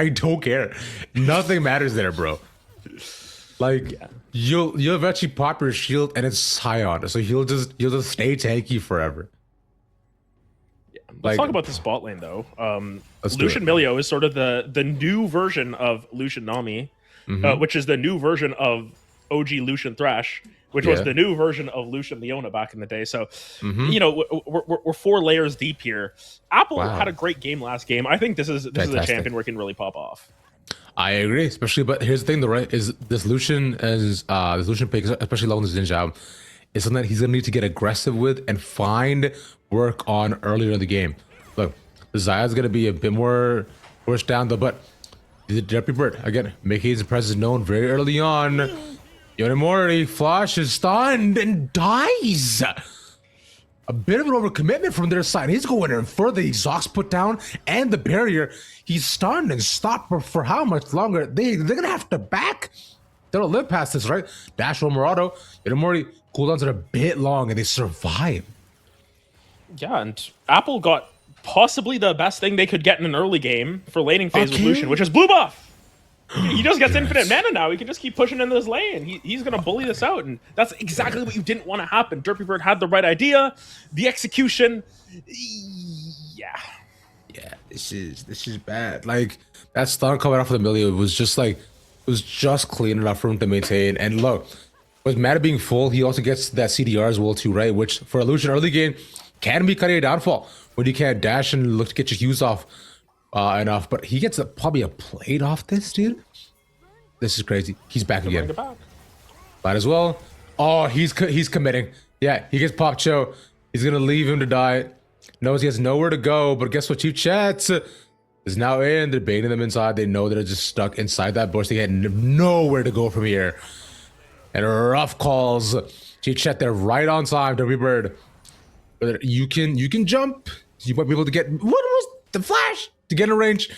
don't care. Nothing matters there, bro. Like you'll eventually pop your shield and it's Scion, so he'll just stay tanky forever. Yeah. Let's talk about the spot lane though. Lucian Milio is sort of the new version of Lucian Nami, which is the new version of OG Lucian Thresh, which was the new version of Lucian Leona back in the day. So, we're 4 layers deep here. Apple had a great game last game. I think this is a champion where it can really pop off. I agree, especially. But here's the thing, though, right? Is this Lucian pick, especially along the Zinjao, is something that he's gonna need to get aggressive with and find work on earlier in the game. Look, Zaya's gonna be a bit more pushed down though, but the Deputy Bird again making his presence known very early on. Yonimori flashes stunned and dies. A bit of an overcommitment from their side. He's going in further. The exhaust put down and the barrier. He's stunned and stopped for how much longer? They're gonna have to back. They don't live past this, right? Dash Morado. Yonimori cooldowns are a bit long and they survive. Yeah, and Apple got possibly the best thing they could get in an early game for laning phase with Lucian, which is blue buff. He just gets infinite mana now. He can just keep pushing into this lane. He's going to bully this out, and that's exactly what you didn't want to happen. Derpy Bird had the right idea. The execution, yeah, this is bad. Like that stun coming off of the Milio was just clean enough for him to maintain. And look, with mana being full, he also gets that CDR as well too, right? Which for Illusion early game can be kind of a downfall when you can't dash and look to get your Qs off enough. But he gets probably a plate off this, dude. This is crazy. He's back Bring again. it back. Might as well. Oh, he's committing. Yeah, he gets Pop Cho. He's gonna leave him to die. Knows he has nowhere to go, but guess what, Chief Chats is now in. They're baiting them inside. They know they're just stuck inside that bush. They had nowhere to go from here. And rough calls. Chief Chat, they're right on time. Derby Bird. But you can jump. You might be able to get what was the flash to get in range.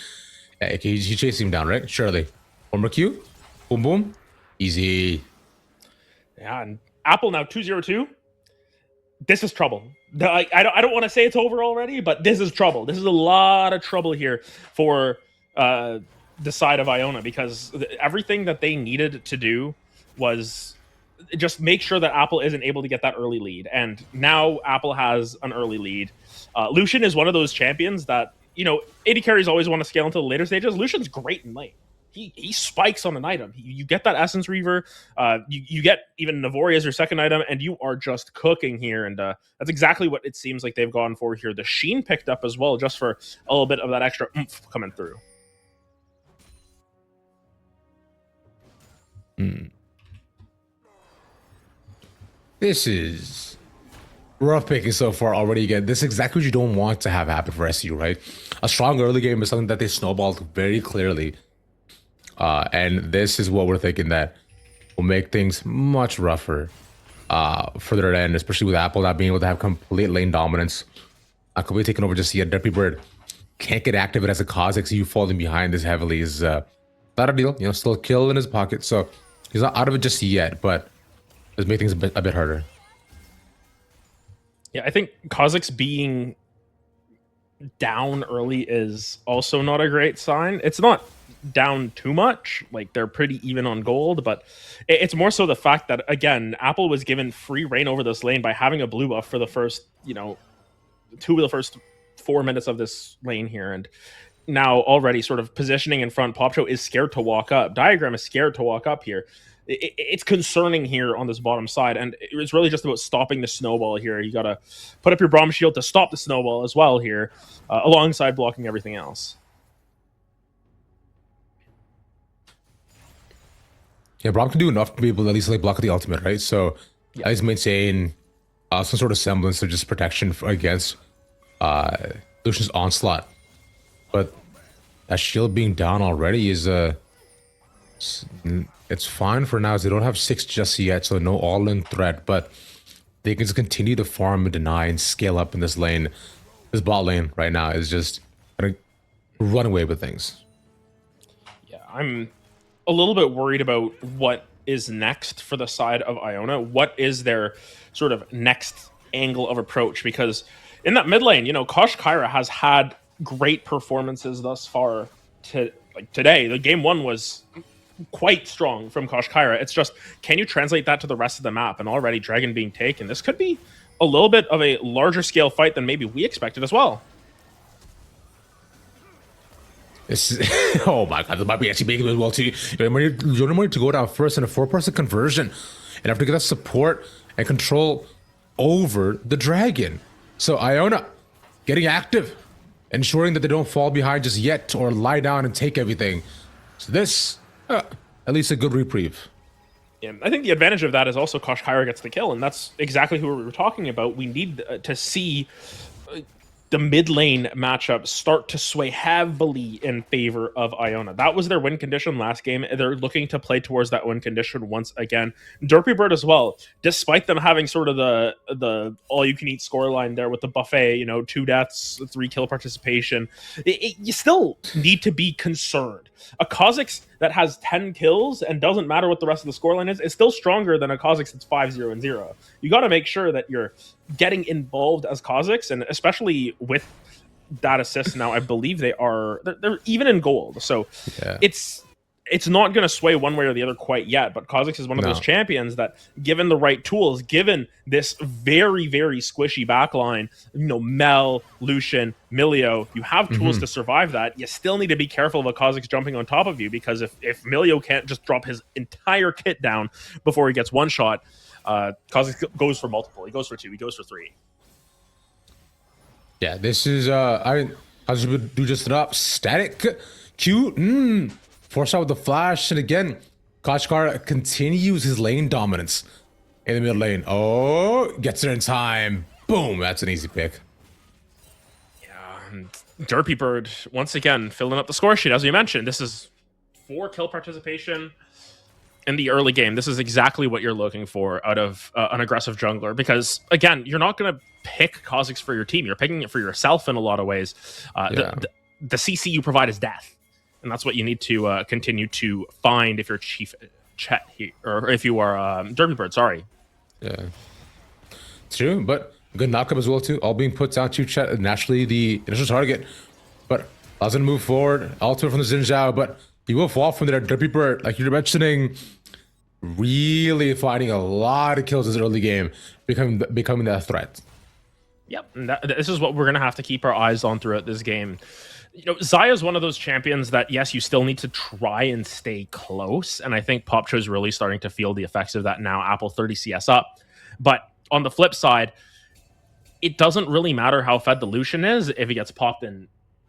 Yeah, okay, he's chasing him down, right? Surely. One more Q. Boom boom. Easy. Yeah, and Apple now 2-0-2. This is trouble. I don't want to say it's over already, but this is trouble. This is a lot of trouble here for the side of Iona, because everything that they needed to do was just make sure that Apple isn't able to get that early lead. And now Apple has an early lead. Lucian is one of those champions that, you know, AD carries always want to scale into the later stages. Lucian's great in late. He spikes on an item. You get that Essence Reaver. You get even Navori as your second item, and you are just cooking here. And that's exactly what it seems like they've gone for here. The Sheen picked up as well, just for a little bit of that extra oomph coming through. This is rough picking so far already. Again, this is exactly what you don't want to have happen for SU, right? A strong early game is something that they snowballed very clearly. And this is what we're thinking that will make things much rougher for their end, especially with Apple not being able to have complete lane dominance. Not completely taking over just yet. Derpy Bird can't get active as a Kha'Zix. You falling behind this heavily is not a deal. You know, still a kill in his pocket. So he's not out of it just yet, but it's making things a bit harder. Yeah, I think Kha'Zix being down early is also not a great sign. It's not down too much, like they're pretty even on gold, but it's more so the fact that, again, Apple was given free reign over this lane by having a blue buff for the first, you know, 2 of the first 4 minutes of this lane here, and now already sort of positioning in front. Popcho is scared to walk up. Diagram is scared to walk up here. It's concerning here on this bottom side, and it's really just about stopping the snowball here. You gotta put up your Braum shield to stop the snowball as well here, alongside blocking everything else. Yeah, Braum can do enough to be able to at least like block the ultimate, right? So Yeah. at least maintain some sort of semblance of just protection against Lucian's onslaught. But that shield being down already is it's fine for now, as they don't have 6 just yet, so no all-in threat, but they can just continue to farm and deny and scale up in this lane. This bot lane right now is just gonna run away with things. Yeah, I'm a little bit worried about what is next for the side of Iona. What is their sort of next angle of approach? Because in that mid lane, you know, Kosh Kyra has had great performances thus far. Today, the game 1 was quite strong from Kosh Kyra. It's just, can you translate that to the rest of the map? And already Dragon being taken, this could be a little bit of a larger scale fight than maybe we expected as well. This is, oh my god, this might be actually big as well too. You don't want to go down first in a 4-person conversion and have to get that support and control over the dragon. So Iona getting active, ensuring that they don't fall behind just yet or lie down and take everything. So this, at least a good reprieve. Yeah, I think the advantage of that is also Kosh Kyra gets the kill, and that's exactly who we were talking about. We need to see the mid lane matchup start to sway heavily in favor of Iona. That was their win condition last game. They're looking to play towards that win condition once again. Derpy Bird as well, despite them having sort of the all-you-can-eat scoreline there with the buffet, you know, 2 deaths, 3 kill participation, you still need to be concerned. A Kha'Zix that has 10 kills and doesn't matter what the rest of the scoreline is still stronger than a Kha'Zix that's 5-0-0. You got to make sure that you're getting involved as Kha'Zix, and especially with that assist now, I believe they're even in gold. So Yeah. It's not going to sway one way or the other quite yet, but Kha'Zix is one of those champions that, given the right tools, given this very, very squishy backline, you know, Mel, Lucian, Milio, you have tools to survive that. You still need to be careful of a Kha'Zix jumping on top of you, because if Milio can't just drop his entire kit down before he gets one shot, Kha'Zix goes for multiple. He goes for 2, he goes for 3. Yeah, this is I should do just enough static Q. Force out with the flash, and again Kashkar continues his lane dominance in the mid lane. Oh, gets there in time. Boom, that's an easy pick. Derpy Bird, once again, filling up the score sheet, as we mentioned. This is 4 kill participation in the early game. This is exactly what you're looking for out of an aggressive jungler. Because, again, you're not going to pick Kha'Zix for your team. You're picking it for yourself in a lot of ways. The CC you provide is death. And that's what you need to continue to find if you're Chief Chet here, or if you are Derpy Bird, sorry. Yeah. It's true, but good knockup as well, too. All being put down to Chet, naturally the initial target. But allows him to move forward. Ultimate from the Xin Zhao, but he will fall from there. Derpy Bird, like you're mentioning, really finding a lot of kills this early game, becoming that threat. Yep, and this is what we're going to have to keep our eyes on throughout this game. You know, Xayah is one of those champions that, yes, you still need to try and stay close, and I think Popcho is really starting to feel the effects of that now. Apple 30 CS up. But on the flip side, it doesn't really matter how fed the Lucian is if he gets popped in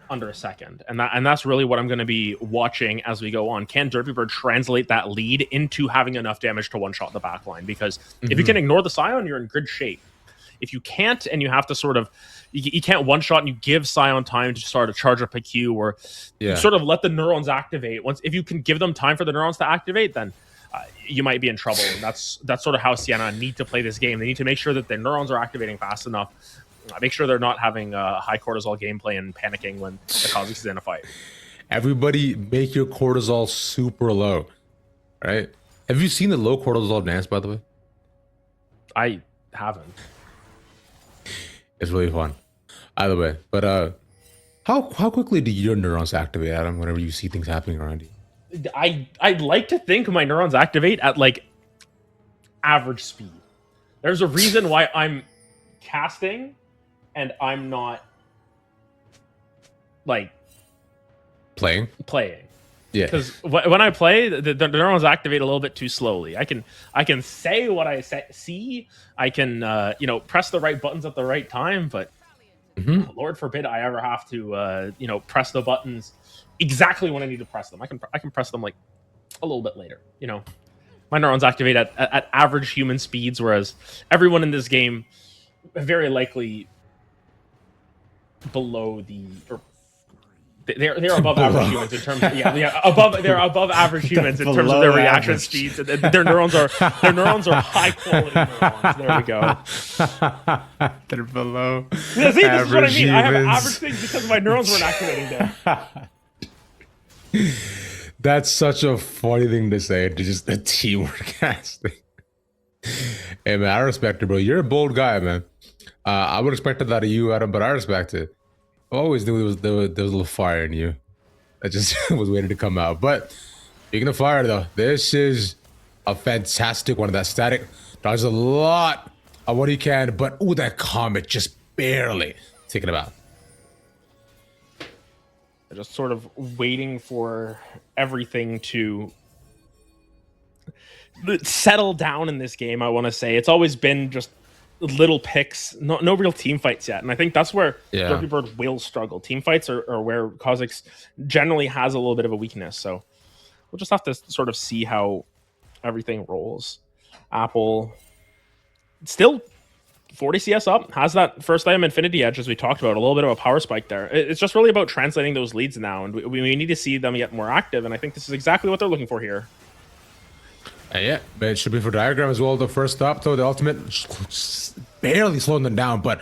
under a second. And that's really what I'm going to be watching as we go on. Can Derpy Bird translate that lead into having enough damage to one-shot the backline? Because if you can ignore the Sion, you're in good shape. If you can't, and you have to sort of, you can't one-shot and you give Sion time to start to charge up a Q, or you sort of let the neurons activate. If you can give them time for the neurons to activate, then you might be in trouble. And that's sort of how Siena need to play this game. They need to make sure that their neurons are activating fast enough. Make sure they're not having high cortisol gameplay and panicking when the Kha'Zix is in a fight. Everybody make your cortisol super low, right? Have you seen the low cortisol dance, by the way? I haven't. It's really fun. Either way, but how quickly do your neurons activate, Adam, whenever you see things happening around you? I'd like to think my neurons activate at like average speed. There's a reason why I'm casting and I'm not like playing. Yeah, because when I play, the neurons activate a little bit too slowly. I can say what I see. I can press the right buttons at the right time, but Lord forbid I ever have to press the buttons exactly when I need to press them. I can press them like a little bit later. My neurons activate at average human speeds, whereas everyone in this game very likely below they're above average humans in terms of they're above average humans in terms of their reaction speeds. Their neurons are high quality neurons. There we go. They're below. Yeah, see, this is what I mean. I have average things because my neurons weren't activating there. That's such a funny thing to say. To just a teamwork casting. Hey man, I respect it, bro. You're a bold guy, man. I would expect that of you, Adam, but I respect it. I always knew there was a little fire in you. I just was waiting to come out. But speaking of fire, though, this is a fantastic one. That static does a lot of what he can, but ooh, that comet just barely taking him out. Just sort of waiting for everything to settle down in this game. I want to say it's always been just little picks, no real team fights yet, and I think that's where Derpy Bird will struggle. Team fights are where Kha'Zix generally has a little bit of a weakness, so we'll just have to sort of see how everything rolls. Apple still 40 CS up, has that first item Infinity Edge, as we talked about, a little bit of a power spike there. It's just really about translating those leads now, and we need to see them get more active, and I think this is exactly what they're looking for here. Yeah, but it should be for Diagram as well. The first up, though, the ultimate barely slowing them down, but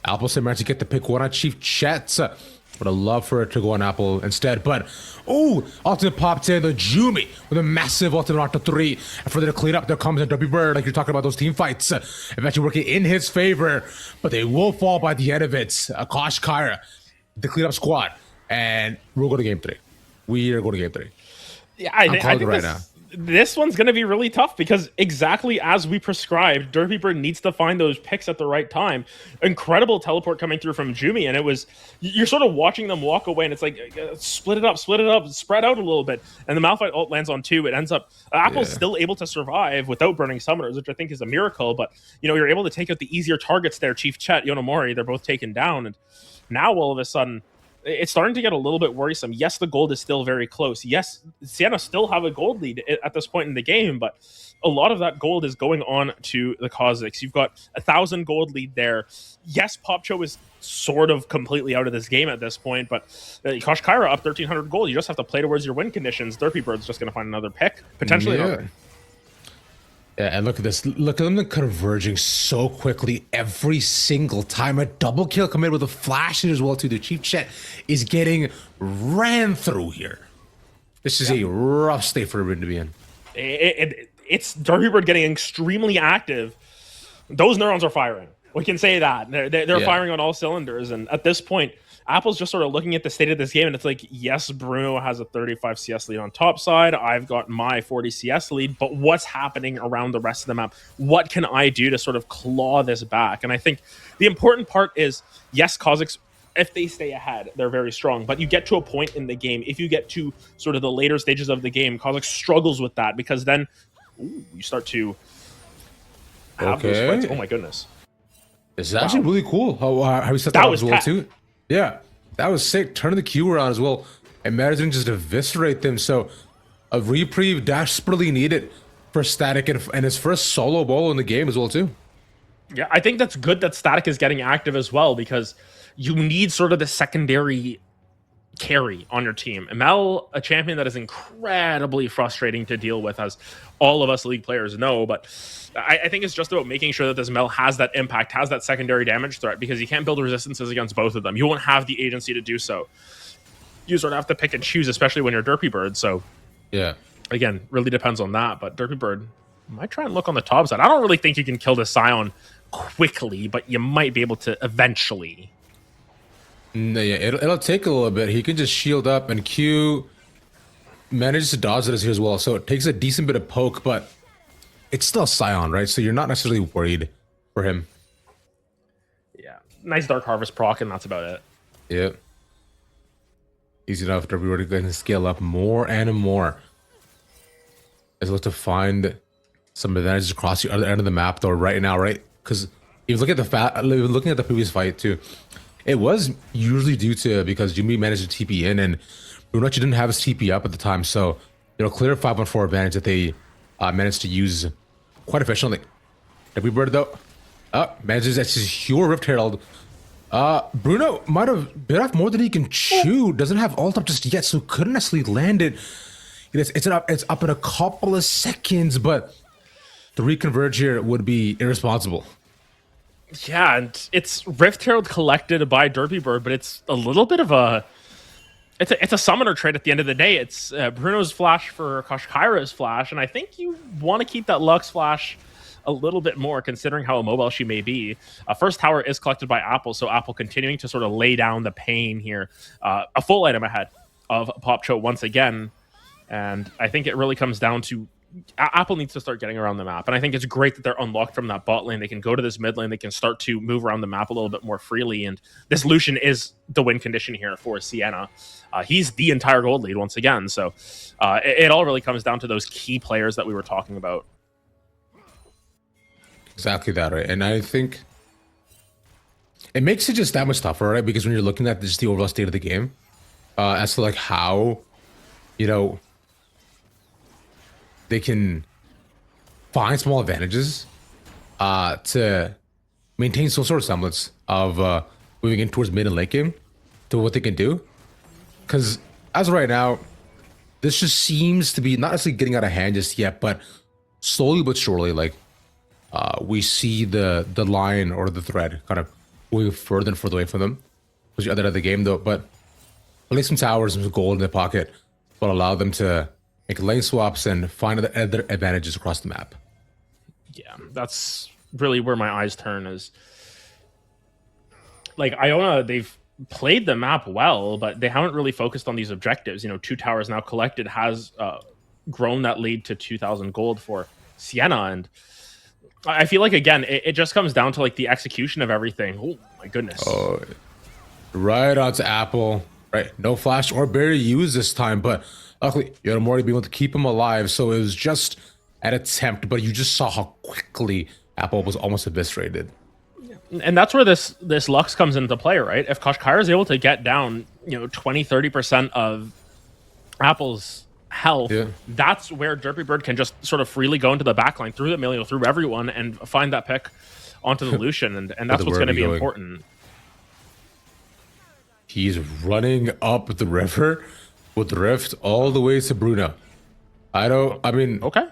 Apple said managed to get the pick one on Chief Chet. Would have loved for it to go on Apple instead, but ultimate popped in the Jumi with a massive ultimate onto 3. And for them to clean up, there comes in Derpy Bird, like you're talking about those team fights. Eventually working in his favor, but they will fall by the end of it. Akash Kyra, the cleanup squad, and we'll go to game 3. We are going to game 3. Yeah, I think right now. This one's going to be really tough because exactly as we prescribed, Derpy Bird needs to find those picks at the right time. Incredible teleport coming through from Jumi, and you're sort of watching them walk away, and it's like, split it up, spread out a little bit. And the Malphite ult lands on 2. It ends up, Apple's still able to survive without burning summoners, which I think is a miracle, but you're able to take out the easier targets there. Chief Chet, Yonomori, they're both taken down, and now all of a sudden, it's starting to get a little bit worrisome. Yes, the gold is still very close. Yes, Siena still have a gold lead at this point in the game, but a lot of that gold is going on to the Kazakhs. You've got 1,000 gold lead there. Yes, Popcho is sort of completely out of this game at this point, but Koshkaira up 1,300 gold. You just have to play towards your win conditions. Derpy Bird's just going to find another pick, potentially another. Yeah, and look at this. Look at them converging so quickly every single time. A double kill come in with a flash in as well, too. The Chief Chet is getting ran through here. This is a rough state for everyone to be in. It's Derpy Bird getting extremely active. Those neurons are firing. We can say that. They're firing on all cylinders. And at this point, Apple's just sort of looking at the state of this game, and it's like, yes, Bruno has a 35 CS lead on top side. I've got my 40 CS lead, but what's happening around the rest of the map? What can I do to sort of claw this back? And I think the important part is, yes, Kazakhs, if they stay ahead, they're very strong. But you get to a point in the game, if you get to sort of the later stages of the game, Kazakhs struggles with that, because then you start to have those fights. Oh my goodness. This is actually really cool how we set that up as well, too. Yeah, that was sick. Turning the Q around as well. And Matter didn't just eviscerate them. So a reprieve desperately needed for Static and his first solo ball in the game as well, too. Yeah, I think that's good that Static is getting active as well, because you need sort of the secondary carry on your team. Mel, a champion that is incredibly frustrating to deal with, as all of us League players know, but I think it's just about making sure that this Mel has that impact, has that secondary damage threat, because you can't build resistances against both of them. You won't have the agency to do so. You sort of have to pick and choose, especially when you're Derpy Bird. So, yeah, again, really depends on that. But Derpy Bird might try and look on the top side. I don't really think you can kill this Scion quickly, but you might be able to eventually. Yeah, it'll take a little bit. He can just shield up, and Q manages to dodge it here as well. So it takes a decent bit of poke, but it's still Scion, right? So you're not necessarily worried for him. Yeah, nice Dark Harvest proc, and that's about it. Yep. Easy enough to really going to scale up more and more. As look to find some advantages across the other end of the map, though, right now, right? Because if you look at looking at the previous fight too, it was usually due to because Jimmy managed to TP in, and Bruno didn't have his TP up at the time, so clear 5-on-4 advantage that they managed to use quite efficiently. Every bird though, manages to secure Rift Herald. Bruno might have bit off more than he can chew. Doesn't have ult up just yet, so couldn't necessarily land it. It's up in a couple of seconds, but to reconverge here would be irresponsible. Yeah, and it's Rift Herald collected by Derpy Bird, but it's a little bit of a it's a summoner trade at the end of the day. It's Bruno's flash for Koshkaira's flash, and I think you want to keep that Lux flash a little bit more, considering how immobile she may be. First tower is collected by Apple, so Apple continuing to sort of lay down the pain here. A full item ahead of Popcho once again, and I think it really comes down to Apple needs to start getting around the map, and I think it's great that they're unlocked from that bot lane. They can go to this mid lane, they can start to move around the map a little bit more freely, and this Lucian is the win condition here for Siena. He's the entire gold lead once again, so it all really comes down to those key players that we were talking about. Exactly that, right? And I think it makes it just that much tougher, right? Because when you're looking at just the overall state of the game, as to like how, they can find small advantages to maintain some sort of semblance of moving in towards mid and late game to what they can do. Because as of right now, this just seems to be not necessarily getting out of hand just yet, but slowly but surely, like we see the line or the thread kind of moving further and further away from them. Was the other end of the game though, but at least some towers and some gold in their pocket will allow them to make lane swaps and find other advantages across the map. Yeah, that's really where my eyes turn. Is like Iona, they've played the map well, but they haven't really focused on these objectives. 2 towers now collected has grown that lead to 2,000 gold for Siena, and I feel like again it just comes down to like the execution of everything. Oh my goodness! Oh, right onto Apple. Right, no flash or barrier used this time, but luckily Yodomori being able to keep him alive, so it was just an attempt. But you just saw how quickly Apple was almost eviscerated. And that's where this Lux comes into play, right? If Koshkar is able to get down, 20-30% of Apple's health, that's where Derpy Bird can just sort of freely go into the backline through the Emilio, through everyone, and find that pick onto the Lucian, and that's what's going to be important. He's running up the river with Rift all the way to Bruno. Okay.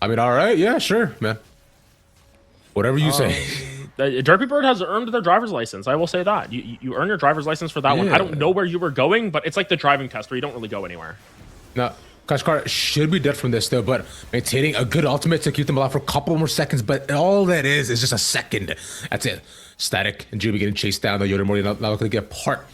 All right, yeah, sure, man. Whatever you say. Derpy Bird has earned their driver's license. I will say that. You earn your driver's license for that one. I don't know where you were going, but it's like the driving test where you don't really go anywhere. No, Kashkar should be dead from this though, but maintaining a good ultimate to keep them alive for a couple more seconds, but all that is just a second. That's it. Static and Juby getting chased down, though Yodamori not looking to get part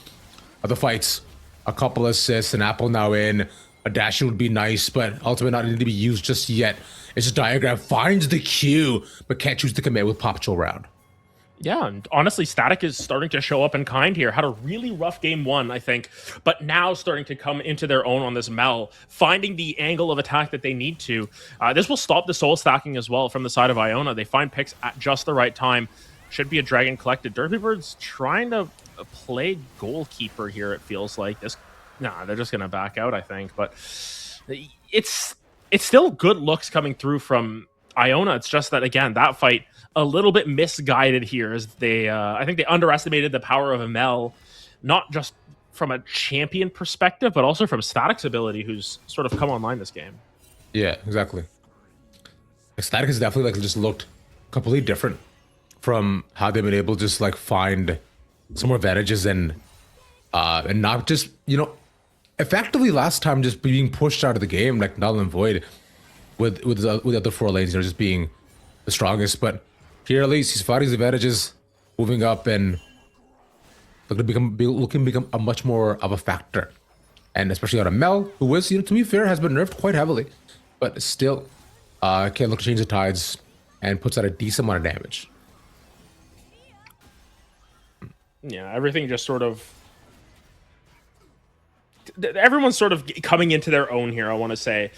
of the fights. A couple assists, an Apple now in. A dash would be nice, but ultimate not needing to be used just yet. It's just Diagram finds the Q, but can't choose to commit with Pop Patrol round. Yeah, and honestly, Static is starting to show up in kind here. Had a really rough game one, I think, but now starting to come into their own on this Mel, finding the angle of attack that they need to. This will stop the soul stacking as well from the side of Iona. They find picks at just the right time. Should be a Dragon collected. Derpy Bird's trying to play goalkeeper here, it feels like. They're just going to back out, I think. But it's still good looks coming through from Iona. It's just that, again, that fight a little bit misguided here as I think they underestimated the power of Amel, not just from a champion perspective, but also from Static's ability, who's sort of come online this game. Yeah, exactly. Static has definitely just looked completely different from how they've been able to just find some more advantages and not just, effectively last time just being pushed out of the game like null and void with the other 4 lanes, just being the strongest. But here at least he's fighting his advantages, moving up and looking to become a much more of a factor. And especially out of Mel, who is, to be fair, has been nerfed quite heavily, but still can look to change the tides and puts out a decent amount of damage. Yeah, everything just sort of... Everyone's sort of coming into their own here, I want to say.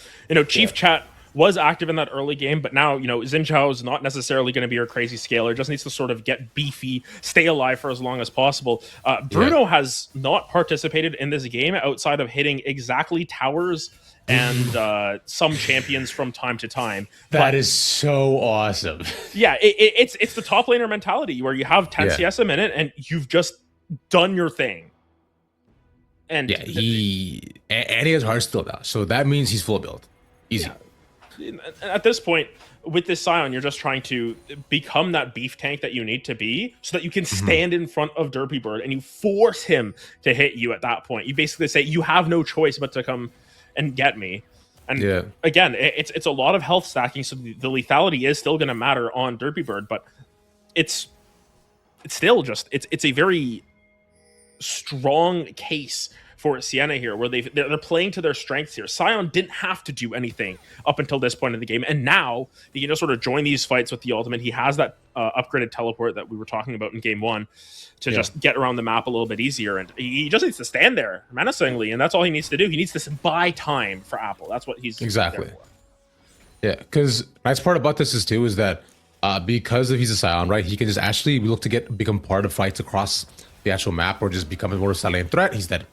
Chief Chat was active in that early game, but now, Xin Zhao is not necessarily going to be your crazy scaler. Just needs to sort of get beefy, stay alive for as long as possible. Bruno has not participated in this game outside of hitting exactly towers and some champions from time to time. That is so awesome. Yeah, it's the top laner mentality where you have 10 CS a minute and you've just done your thing. And yeah, he has heart still now, so that means he's full build. Easy. Yeah. At this point, with this Scion, you're just trying to become that beef tank that you need to be so that you can stand in front of Derpy Bird and you force him to hit you at that point. You basically say, you have no choice but to come and get me. And again, it's a lot of health stacking, so the lethality is still going to matter on Derpy Bird, but it's still just, it's a very strong case for Siena here, where they're playing to their strengths here. Scion didn't have to do anything up until this point in the game, and now he can just sort of join these fights with the ultimate. He has that upgraded teleport that we were talking about in game one to just get around the map a little bit easier, and he just needs to stand there menacingly, and that's all he needs to do. He needs to buy time for Apple. That's what he's exactly there for. Yeah, because nice part about this is that because he's a Scion, right, he can just actually look to become part of fights across the actual map or just become a more silent threat. He's dead.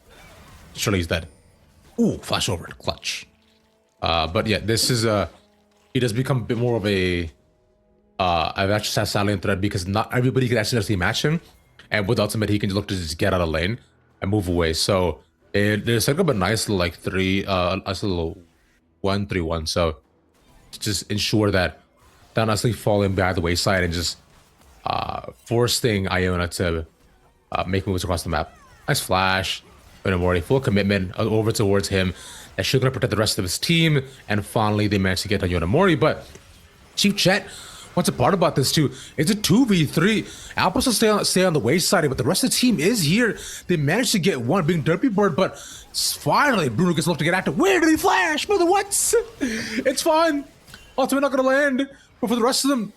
Surely he's dead. Ooh, flash over, clutch. But yeah, this is he does become a bit more of a I've actually said silent threat because not everybody can actually match him, and with ultimate he can look to just get out of lane and move away. So there's like a nice little nice little 1-3-1. So to just ensure that they're not actually falling by the wayside and just forcing Iona to make moves across the map. Nice flash. Mori, full commitment over towards him. That should gonna protect the rest of his team. And finally, they managed to get on Yonamori. But Chief Chet, what's a part about this too? It's a 2v3. Alpha will stay on the wayside, but the rest of the team is here. They managed to get one, being Derpy Bird, but finally Bruno gets left to get active. Where did he flash? Mother, what? It's fine. Ultimate not gonna land. But for the rest of them,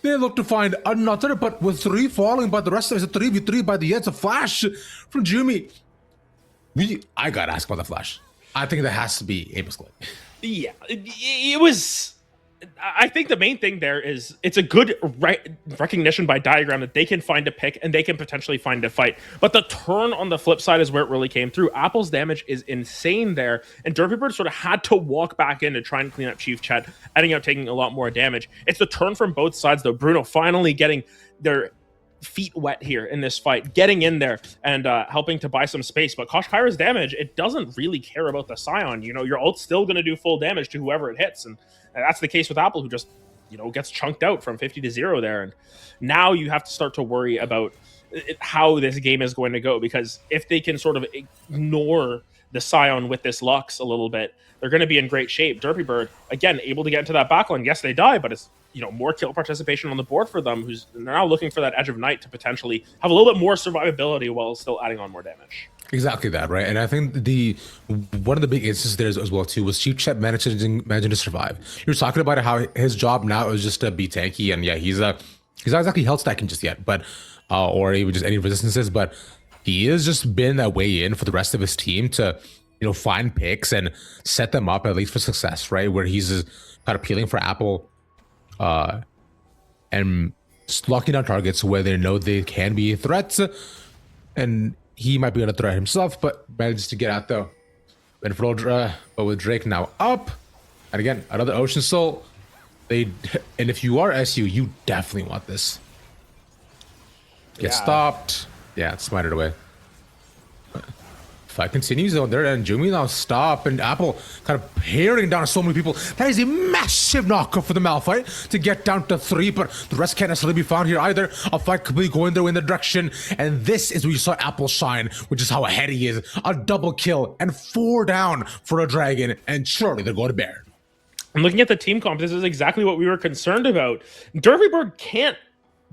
they look to find another, but with 3 falling, but the rest of it is a 3v3 by the end. It's a flash from Jumi. I gotta ask about the flash. I think that has to be Amos Clay. Yeah, it was I think the main thing there is it's a good recognition by Diagram that they can find a pick and they can potentially find a fight. But the turn on the flip side is where it really came through. Apple's damage is insane there, and Derpy Bird sort of had to walk back in to try and clean up Chief Chet, ending up taking a lot more damage. It's the turn from both sides, though. Bruno finally getting their feet wet here in this fight, getting in there and helping to buy some space. But Kosh Kyra's damage, it doesn't really care about the Scion. You know, your ult's still going to do full damage to whoever it hits, and that's the case with Apple, who just, you know, gets chunked out from 50 to 0 there. And now you have to start to worry about how this game is going to go, because if they can sort of ignore the Scion with this Lux a little bit, they're going to be in great shape. Derpy Bird, again, able to get into that backline. Yes, they die, but it's, you know, more kill participation on the board for them, who's now looking for that Edge of Night to potentially have a little bit more survivability while still adding on more damage. Exactly that, right? And I think one of the big instances there as well too was Chief Chet managing to survive. You're talking about how his job now is just to be tanky, and yeah, he's not exactly health stacking just yet, but or even just any resistances, but he has just been that way in for the rest of his team to, you know, find picks and set them up at least for success, right? Where he's just kind of peeling for Apple, and locking down targets where they know they can be threats, and he might be able to threat himself, but manages to get out though. And but with Drake now up, and again another Ocean Soul, and if you are SU, you definitely want this. Get stopped. Yeah, it's smited away. Fight continues on there, and Jumi now stop, and Apple kind of paring down so many people. That is a massive knockup for the Malphite to get down to 3, but the rest can't necessarily be found here either. A fight could be going their way in the direction, and this is where you saw Apple shine, which is how ahead he is. A double kill and 4 down for a dragon, and surely they're going to bear. And looking at the team comp, this is exactly what we were concerned about. Derpy Bird can't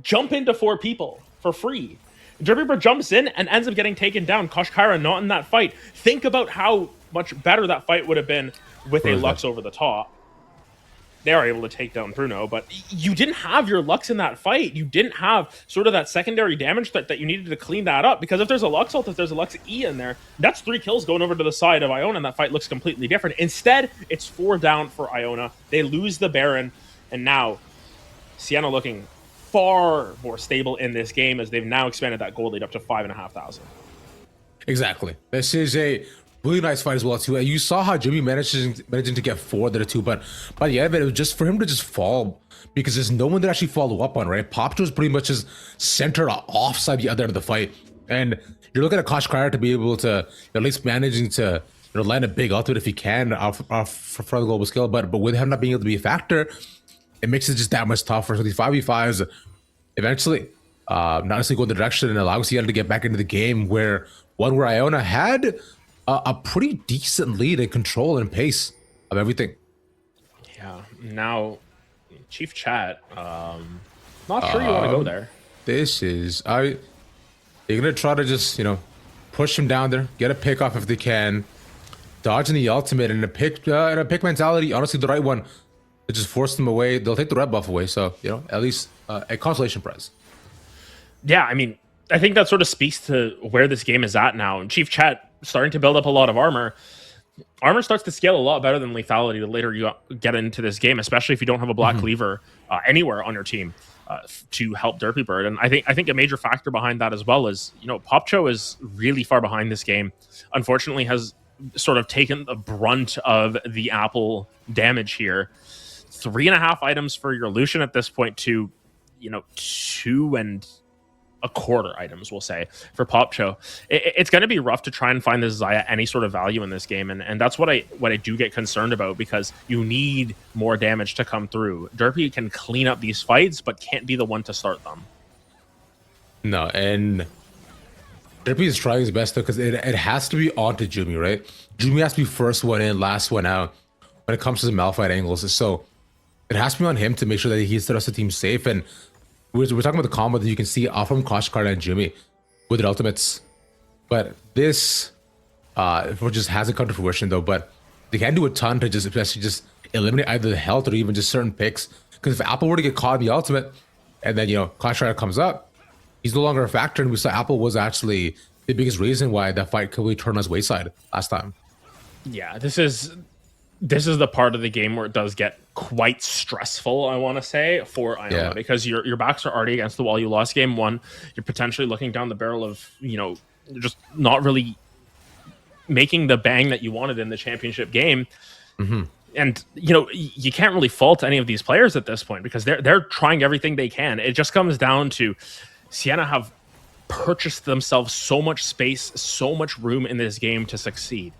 jump into 4 people for free. Derpy Bird jumps in and ends up getting taken down. Kosh Kyra not in that fight. Think about how much better that fight would have been with a Lux over the top. They are able to take down Bruno, but you didn't have your Lux in that fight. You didn't have sort of that secondary damage that you needed to clean that up, because if there's a Lux ult, if there's a Lux E in there, that's 3 kills going over to the side of Iona, and that fight looks completely different. Instead, it's 4 down for Iona. They lose the Baron, and now Siena looking far more stable in this game as they've now expanded that gold lead up to 5,500. Exactly. This is a really nice fight as well too. You saw how Jimmy managing to get 4 there too, but by the end of it, it was just for him to just fall, because there's no one to actually follow up on, right? Popcho was pretty much just centered offside the other end of the fight, and you're looking at Kosh Kyra to be able to at least managing to, you know, land a big ultimate if he can off for the global skill, but with him not being able to be a factor, it makes it just that much tougher. So these 5v5s eventually not necessarily go in the direction and allows Siena to get back into the game where Iona had a pretty decent lead and control and pace of everything. Yeah, now Chief Chat, not sure you want to go there. This is you're gonna try to just, you know, push him down there, get a pick off if they can, dodging the ultimate, and a pick mentality, honestly the right one. They just force them away. They'll take the red buff away, so, you know, at least a consolation prize. Yeah, I mean, I think that sort of speaks to where this game is at now. And Chief Chat starting to build up a lot of armor. Armor starts to scale a lot better than lethality the later you get into this game, especially if you don't have a black cleaver anywhere on your team to help Derpy Bird. And I think a major factor behind that as well is, you know, Popcho is really far behind this game. Unfortunately, has sort of taken the brunt of the Apple damage here. 3.5 items for your Lucian at this point to, you know, 2.25 items, we'll say, for Popcho. It's going to be rough to try and find this Xayah any sort of value in this game, and that's what I do get concerned about, because you need more damage to come through. Derpy can clean up these fights, but can't be the one to start them. No, and Derpy is trying his best though, because it has to be on to Jumi, right? Jumi has to be first one in, last one out when it comes to the Malphite angles, so it has to be on him to make sure that he's the rest of the team safe. And we're talking about the combo that you can see off from Kosh Kyra and Jimmy with their ultimates. But this just hasn't come to fruition though. But they can do a ton to especially just eliminate either the health or even just certain picks. Because if Apple were to get caught in the ultimate, and then, you know, Kosh Kyra comes up, he's no longer a factor. And we saw Apple was actually the biggest reason why that fight completely turned on his wayside last time. Yeah, this is this is the part of the game where it does get quite stressful, I want to say, for Iona, because your backs are already against the wall. You lost game one. You're potentially looking down the barrel of, just not really making the bang that you wanted in the championship game. And, you can't really fault any of these players at this point because they're trying everything they can. It just comes down to Siena have purchased themselves so much space, so much room in this game to succeed.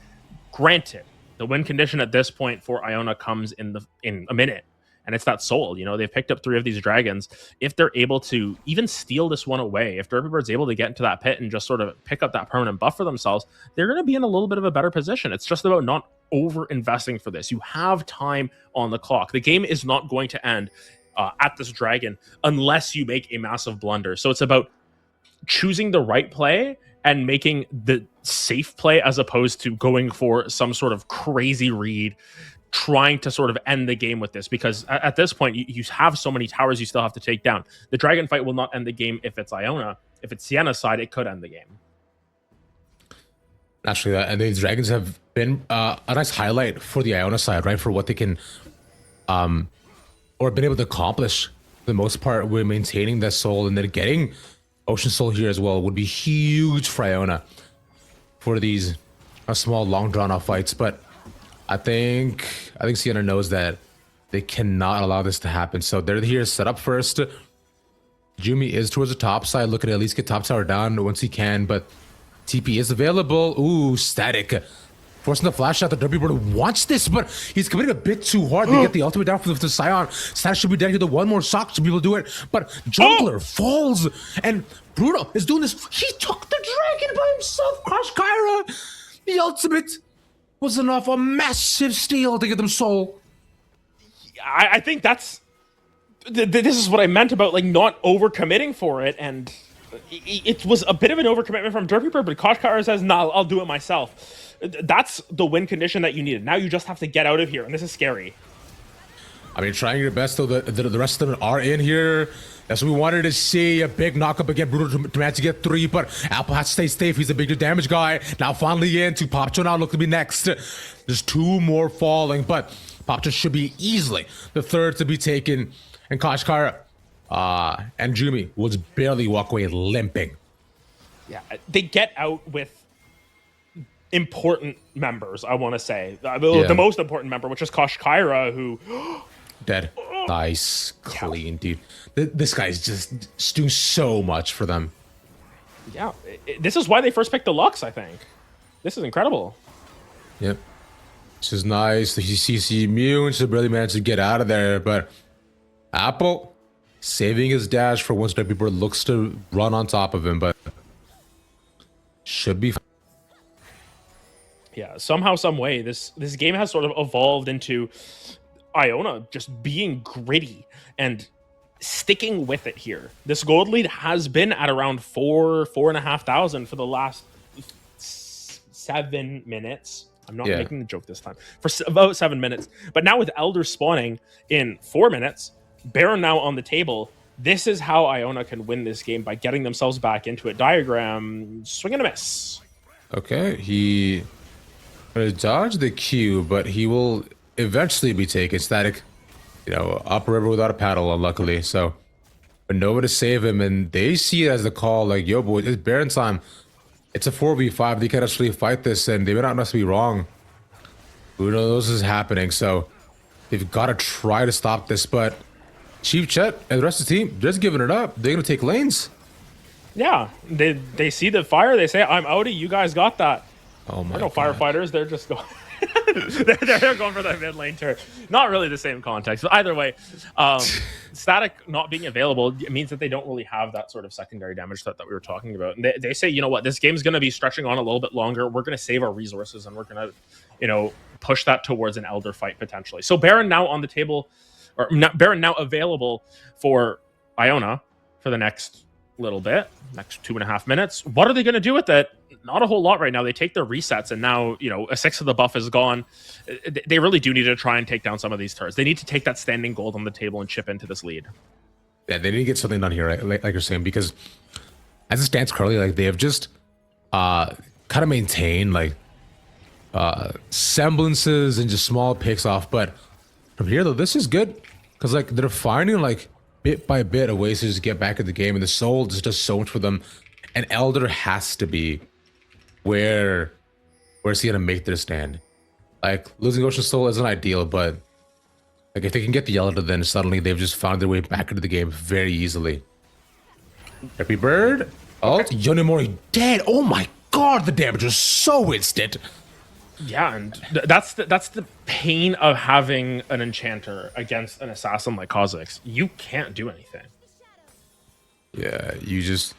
Granted, the win condition at this point for Iona comes in a minute, and it's that soul. They've picked up 3 of these dragons. If they're able to even steal this one away, if Derpy Bird's able to get into that pit and just sort of pick up that permanent buff for themselves, they're going to be in a little bit of a better position. It's just about not over investing for this. You have time on the clock. The game is not going to end at this dragon unless you make a massive blunder. So it's about choosing the right play and making the safe play as opposed to going for some sort of crazy read, trying to sort of end the game with this. Because at this point, you have so many towers you still have to take down. The dragon fight will not end the game if it's Iona. If it's Siena's side, it could end the game. Naturally, and the dragons have been a nice highlight for the Iona side, right? For what they can, or been able to accomplish for the most part with maintaining that soul, and then getting Ocean Soul here as well would be huge for Iona for these small, long, drawn-out fights. But I think Siena knows that they cannot allow this to happen. So they're here set up first. Jumi is towards the top side, looking to at least get top tower down once he can, but TP is available. Ooh, static. Forcing the flash out. The Derpy Bird wants this, but he's committing a bit too hard to get the ultimate down for the Scion. Static should be dead here. The one more shock to be able to do it, but Jungler falls, and Bruno is doing this. He took the dragon by himself. Crush Kyra. The ultimate was enough. A massive steal to get them soul. I think that's... This is what I meant about not overcommitting for it, and it was a bit of an overcommitment from Derpy Bird, but Kosh Kyra says, "Nah, I'll do it myself." That's the win condition that you needed. Now you just have to get out of here, and this is scary. I mean, trying your best, though. The rest of them are in here. That's what we wanted to see. A big knockup again. Brutal to manage to get 3, but Apple has to stay safe. He's a bigger damage guy. Now finally in to Popcho now look to be next. There's 2 more falling, but Popcho should be easily the 3rd to be taken. And Kosh Kyra and Jumi will just barely walk away limping. Yeah, they get out with important members, I want to say. The most important member, which is Kosh Kyra, who... Dead. Nice. Clean, dude. This guy's just doing so much for them. Yeah, this is why they first picked the Lux, I think. This is incredible. Yep. This is nice. The CC immune should really manage to get out of there, but Apple saving his dash for once Derpy Bird looks to run on top of him, but should be fine. Yeah, somehow, some way, this game has sort of evolved into Iona just being gritty and sticking with it here. This gold lead has been at around 4,500 for the last 7 minutes. I'm not making the joke this time. For about 7 minutes. But now with Elder spawning in 4 minutes, Baron now on the table, this is how Iona can win this game, by getting themselves back into it. Diagram, swing and a miss. Okay, he dodged the Q, but he will eventually be taken. Static, upriver without a paddle, unluckily. So, but Nova to save him, and they see it as the call, like, yo, boy, it's Baron time. It's a 4v5. They can actually fight this, and they may not necessarily be wrong. Who knows this is happening? So, they've got to try to stop this, but Chief Chet and the rest of the team, just giving it up. They're going to take lanes. Yeah, they see the fire. They say, "I'm outie. You guys got that." Oh my! They're no firefighters. They're just going. they're going for that mid lane turn. Not really the same context, but either way, Static not being available means that they don't really have that sort of secondary damage threat that we were talking about. And they say, you know what, this game's going to be stretching on a little bit longer. We're going to save our resources, and we're going to, push that towards an Elder fight potentially. So Baron now on the table, or Baron now available for Iona for the next little bit, next 2.5 minutes. What are they going to do with it? Not a whole lot right now. They take their resets, and now, a 6th of the buff is gone. They really do need to try and take down some of these turrets. They need to take that standing gold on the table and chip into this lead. Yeah, they need to get something done here, right? Like you're saying, because as it stands currently, they have just kind of maintained semblances and just small picks off. But from here though, this is good because like they're finding like bit by bit of ways to just get back in the game, and the soul just does so much for them. And Elder has to be where where's he gonna make their stand? Like losing Ocean Soul isn't ideal, but like if they can get the Elder, then suddenly they've just found their way back into the game very easily. Happy Bird, ult, Yonimori dead. Oh my god, the damage was so instant. Yeah, and that's the pain of having an enchanter against an assassin like Kha'Zix. You can't do anything. Yeah, you just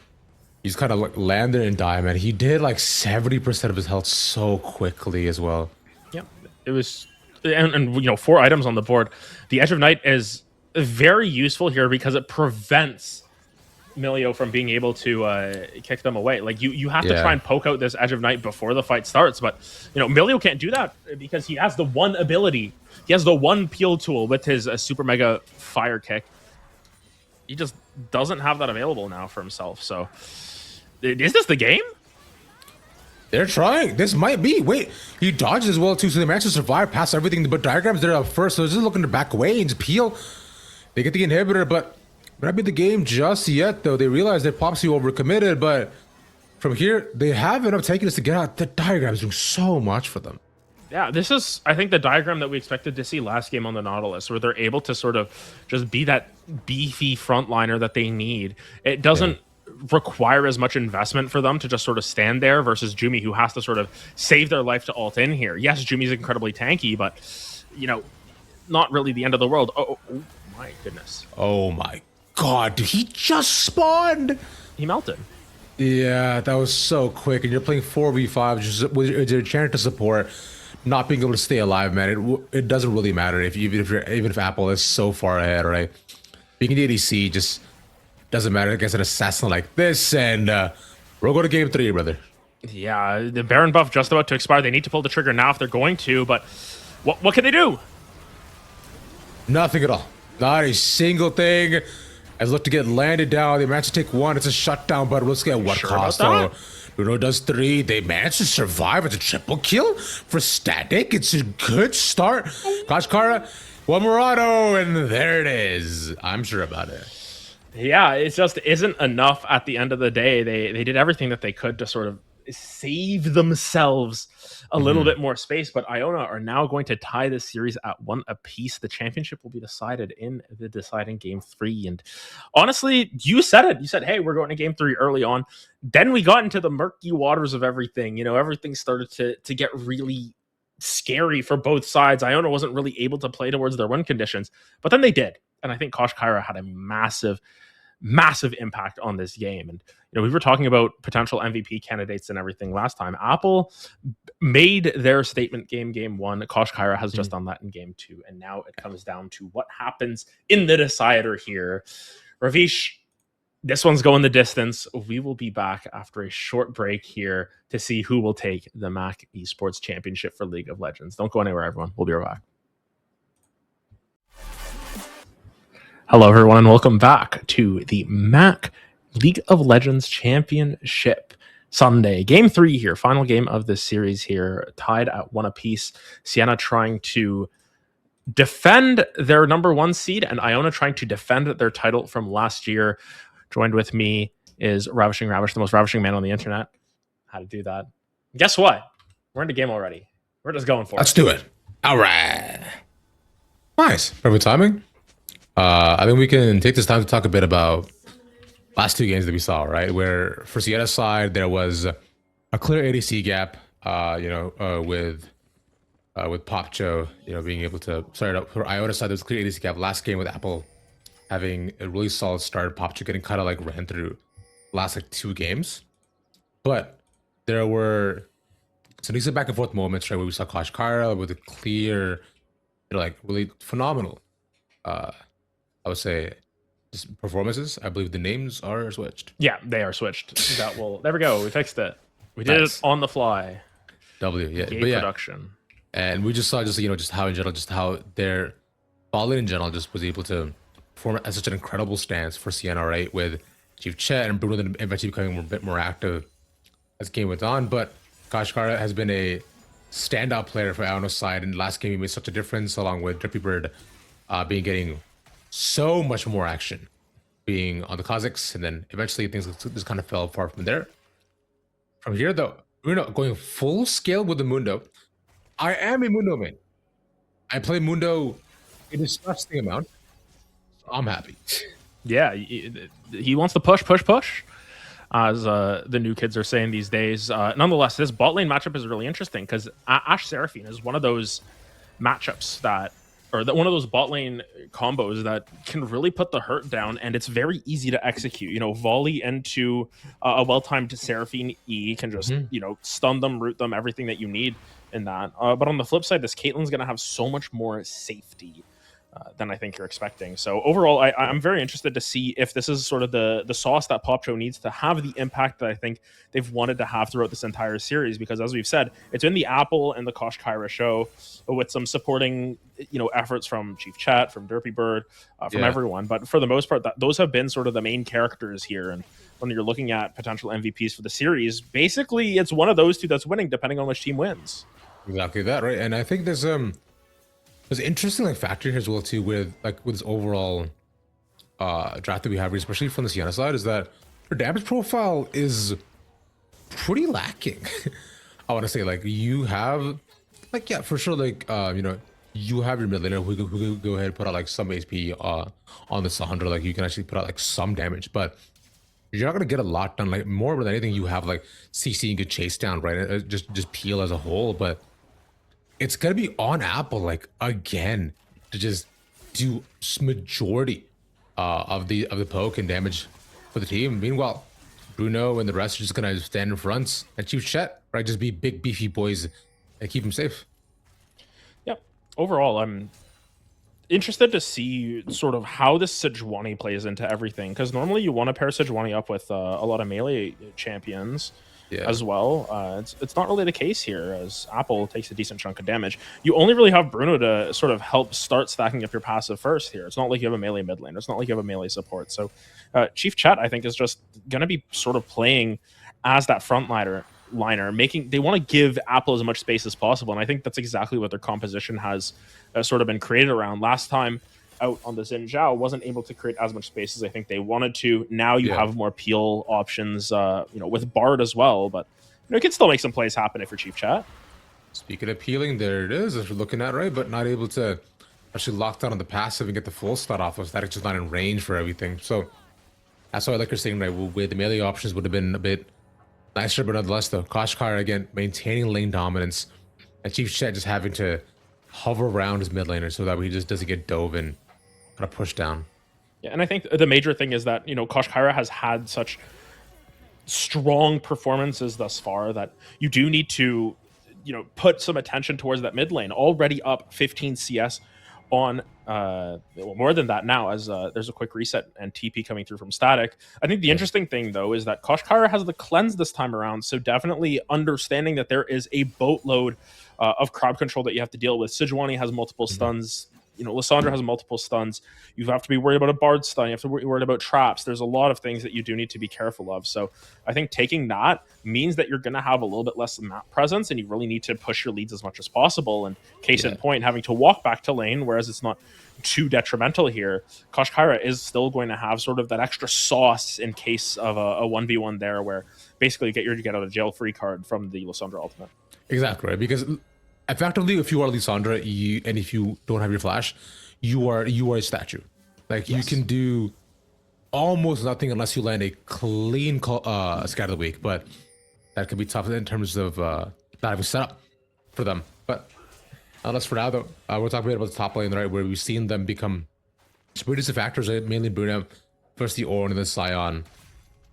kind of like land there and die, man. He did like 70% of his health so quickly as well. Yep, it was, and you know, 4 items on the board. The Edge of Night is very useful here because it prevents Milio from being able to kick them away. Like you have to try and poke out this Edge of Night before the fight starts, but you know Milio can't do that because he has the one ability. He has the one peel tool with his super mega fire kick. He just doesn't have that available now for himself. So is this the game? They're trying. This might be. Wait, he dodges as well too, so they managed to survive past everything. But Diagrams they're up first, so they're just looking to back away and peel. They get the inhibitor, but not be the game just yet, though. They realize they're possibly overcommitted, but from here, they have enough taking us to get out. The Diagram is doing so much for them. Yeah, this is, I think, the diagram that we expected to see last game on the Nautilus, where they're able to sort of just be that beefy frontliner that they need. It doesn't require as much investment for them to just sort of stand there versus Jumi, who has to sort of save their life to ult in here. Yes, Jumi's incredibly tanky, but, you know, not really the end of the world. Oh my goodness. Oh my god, dude, he just spawned. He melted. Yeah, that was so quick. And you're playing 4v5 just with your chance to support, not being able to stay alive, man. It doesn't really matter even if Apple is so far ahead, right? Being the ADC just doesn't matter against an assassin like this. And we'll go to game 3, brother. Yeah, the Baron buff just about to expire. They need to pull the trigger now if they're going to, but what can they do? Nothing at all. Not a single thing. As look to get landed down, they managed to take 1. It's a shutdown, but let's get what cost though. Bruno does 3. They managed to survive. It's a triple kill for Static. It's a good start. Kashkara, one Murado, and there it is. I'm sure about it. Yeah, it just isn't enough at the end of the day. They did everything that they could to sort of save themselves a little bit more space, but Iona are now going to tie this series at 1 apiece. The championship will be decided in the deciding game 3. And honestly, you said it. You said, hey, we're going to game 3 early on. Then we got into the murky waters of everything. You know, everything started to get really scary for both sides. Iona wasn't really able to play towards their win conditions, but then they did. And I think Kosh Kyra had a massive impact on this game. And you know, we were talking about potential MVP candidates and everything last time. Apple made their statement game 1. Kosh Kyra has just done that in game 2, and now it comes down to what happens in the decider here. Ravish, this one's going the distance. We will be back after a short break here to see who will take the Maac Esports Championship for League of Legends. Don't go anywhere, everyone. We'll be right back. Hello, everyone, and welcome back to the Maac League of Legends Championship Sunday. Game 3 here, final game of this series here, tied at 1 apiece. Siena trying to defend their number 1 seed, and Iona trying to defend their title from last year. Joined with me is Ravishing Ravish, the most ravishing man on the internet. How to do that. Guess what? We're in the game already. We're just going for it. Let's do it. All right. Nice. Perfect timing. I think we can take this time to talk a bit about last 2 games that we saw, right? Where for Siena's side, there was a clear ADC gap, with Popcho, being able to start up. For Iona's side, there was a clear ADC gap. Last game with Apple having a really solid start, Popcho getting kind of like ran through last 2 games. But there were some decent back and forth moments, right? Where we saw Kosh Kyra with a clear, really phenomenal, I would say, just performances. I believe the names are switched. Yeah, they are switched. There we go. We fixed it. We did it on the fly. Yeah. Production. And we just saw just how in general, just how their ball in general just was able to perform at such an incredible stance for Siena, right? With Chief Chet and Bruno then eventually becoming a bit more active as the game went on. But Kashkara has been a standout player for Iona's side. In the last game, he made such a difference, along with Drippy Bird getting so much more action, being on the Kazakhs, and then eventually things just kind of fell apart from there. From here, though, Bruno going full scale with the Mundo. I am a Mundo man. I play Mundo a disgusting amount. So I'm happy. Yeah, he wants to push, as the new kids are saying these days. Nonetheless, this bot lane matchup is really interesting because Ashe Seraphine is one of those matchups one of those bot lane combos that can really put the hurt down, and it's very easy to execute. Volley into a well-timed Seraphine E can just, stun them, root them, everything that you need in that. But on the flip side, this Caitlyn's going to have so much more safety than I think you're expecting. So overall, I'm very interested to see if this is sort of the sauce that Popcho needs to have the impact that I think they've wanted to have throughout this entire series. Because as we've said, it's in the Apple and the Kosh Kyra show with some supporting, efforts from Chief Chat, from Derpy Bird, from everyone. But for the most part, those have been sort of the main characters here. And when you're looking at potential MVPs for the series, basically it's one of those two that's winning, depending on which team wins. Exactly that, right? And I think there's an interesting factor here as well too with this overall draft that we have, especially from the Siena side, is that her damage profile is pretty lacking. I want to say you have for sure you have your mid laner who could go ahead and put out some HP on the Sandra. You can actually put out some damage, but you're not gonna get a lot done. More than anything, you have CC and good chase down, right? Just peel as a whole, but it's gonna be on Apple again to just do majority of the poke and damage for the team. Meanwhile, Bruno and the rest are just gonna stand in front and Chief Chet, right? Just be big beefy boys and keep them safe. Yep. Overall, I'm interested to see sort of how this Sejuani plays into everything, because normally you want to pair Sejuani up with a lot of melee champions. As well. It's not really the case here, as Apple takes a decent chunk of damage. You only really have Bruno to sort of help start stacking up your passive first here. It's not like you have a melee mid laner. It's not like you have a melee support. So Chief Chat, I think, is just going to be sort of playing as that frontliner. They want to give Apple as much space as possible, and I think that's exactly what their composition has sort of been created around. Last time out on the Xin Zhao wasn't able to create as much space as I think they wanted to. Now you have more peel options, with Bard as well, but it can still make some plays happen if you're Chief Chat. Speaking of peeling, there it is, as we're looking at, right? But not able to actually lock down on the passive and get the full start off. Static's just not in range for everything. So that's why, you're saying, right, with the melee options would have been a bit nicer, but nonetheless, though, Kosh Kyra again maintaining lane dominance, and Chief Chat just having to hover around his mid laner so that he just doesn't get dove and kind of pushed down. Yeah, and I think the major thing is that, Kosh Kyra has had such strong performances thus far that you do need to, put some attention towards that mid lane. Already up 15 CS on more than that now, as there's a quick reset and TP coming through from Static. I think the interesting thing, though, is that Kosh Kyra has the cleanse this time around, so definitely understanding that there is a boatload of crowd control that you have to deal with. Sejuani has multiple stuns. Lissandra has multiple stuns. You have to be worried about a Bard stun. You have to be worried about traps. There's a lot of things that you do need to be careful of. So I think taking that means that you're going to have a little bit less map presence, and you really need to push your leads as much as possible. And case in point, having to walk back to lane, whereas it's not too detrimental here, Kosh Kyra is still going to have sort of that extra sauce in case of a 1v1 there, where basically you get your get out of jail free card from the Lissandra ultimate. Exactly, right? Because effectively, if you are Lissandra and if you don't have your flash, you are a statue. You can do almost nothing unless you land a clean scatter of the week, but that can be tough in terms of not having set up for them. But unless for now, though, we're talking about the top lane, right, where we've seen them become pretty decent factors, right? Mainly Bruno, first the Ornn and then Sion.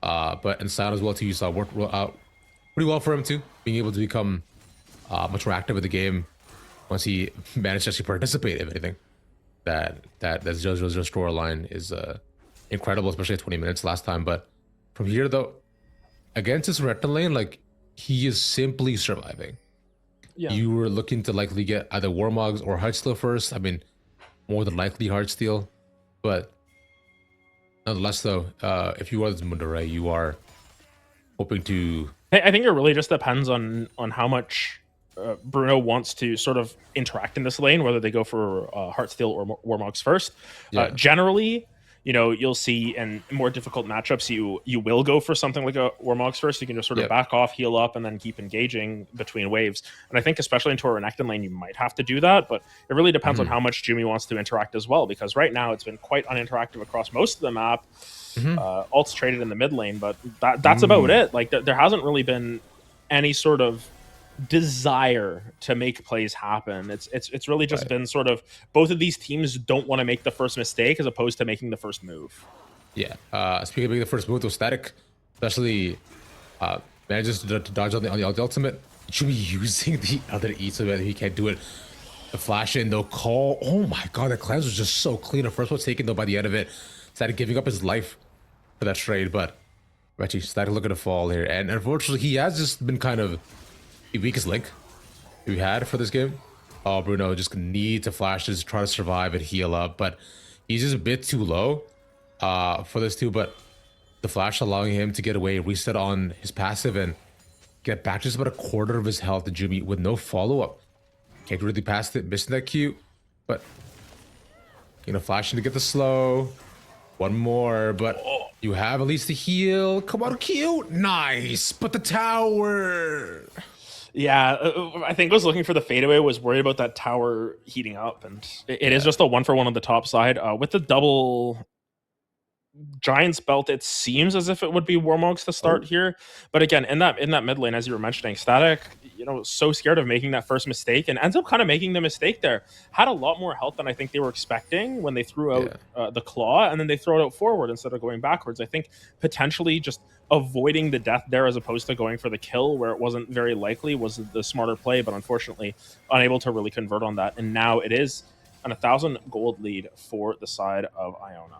But in Sion as well, too, you saw worked pretty well for him, too, being able to become much more active in the game once he managed to actually participate in anything. That JoJo's storyline is incredible, especially at 20 minutes last time. But from here, though, against this Retina lane, he is simply surviving. Yeah. You were looking to likely get either Warmogs or Heartsteel first. I mean, more than likely Heartsteel. But nonetheless, though, if you are this Mundo, right, you are hoping to... I think it really just depends on how much Bruno wants to sort of interact in this lane, whether they go for Heartsteel or Warmogs first. Generally, you'll see in more difficult matchups, you will go for something like a Warmogs first. You can just sort of back off, heal up, and then keep engaging between waves. And I think especially into a Renekton lane, you might have to do that, but it really depends on how much Jumi wants to interact as well, because right now it's been quite uninteractive across most of the map. Ult's traded in the mid lane, but that's about it. Like there hasn't really been any sort of desire to make plays happen. It's really just been sort of both of these teams don't want to make the first mistake as opposed to making the first move. Yeah. Speaking of making the first move, though, Static, especially manages to dodge on the ultimate. He should be using the other E so that he can't do it. The flash in, though, call. Oh my god, the cleanse was just so clean. The first one's taken, though, by the end of it. Static giving up his life for that trade, but actually Static looking to fall here. And unfortunately, he has just been kind of the weakest link we had for this game. Oh, Bruno just need to flash, just try to survive and heal up, but he's just a bit too low for this too. But the flash allowing him to get away, reset on his passive, and get back just about a quarter of his health to Jumi with no follow-up. Can't really pass it, missing that Q, but flashing to get the slow. One more, but you have at least the heal. Come on, Q. Nice, but the tower. Yeah, I think I was looking for the fadeaway, was worried about that tower heating up, and it is just a 1-for-1 on the top side. With the double Giant's Belt, it seems as if it would be Warmogs to start here. But again, in that mid lane, as you were mentioning, Static, so scared of making that first mistake and ends up kind of making the mistake there. Had a lot more health than I think they were expecting when they threw out the claw, and then they throw it out forward instead of going backwards. I think potentially just avoiding the death there as opposed to going for the kill where it wasn't very likely was the smarter play, but unfortunately unable to really convert on that. And now it is an 1,000 gold lead for the side of Iona.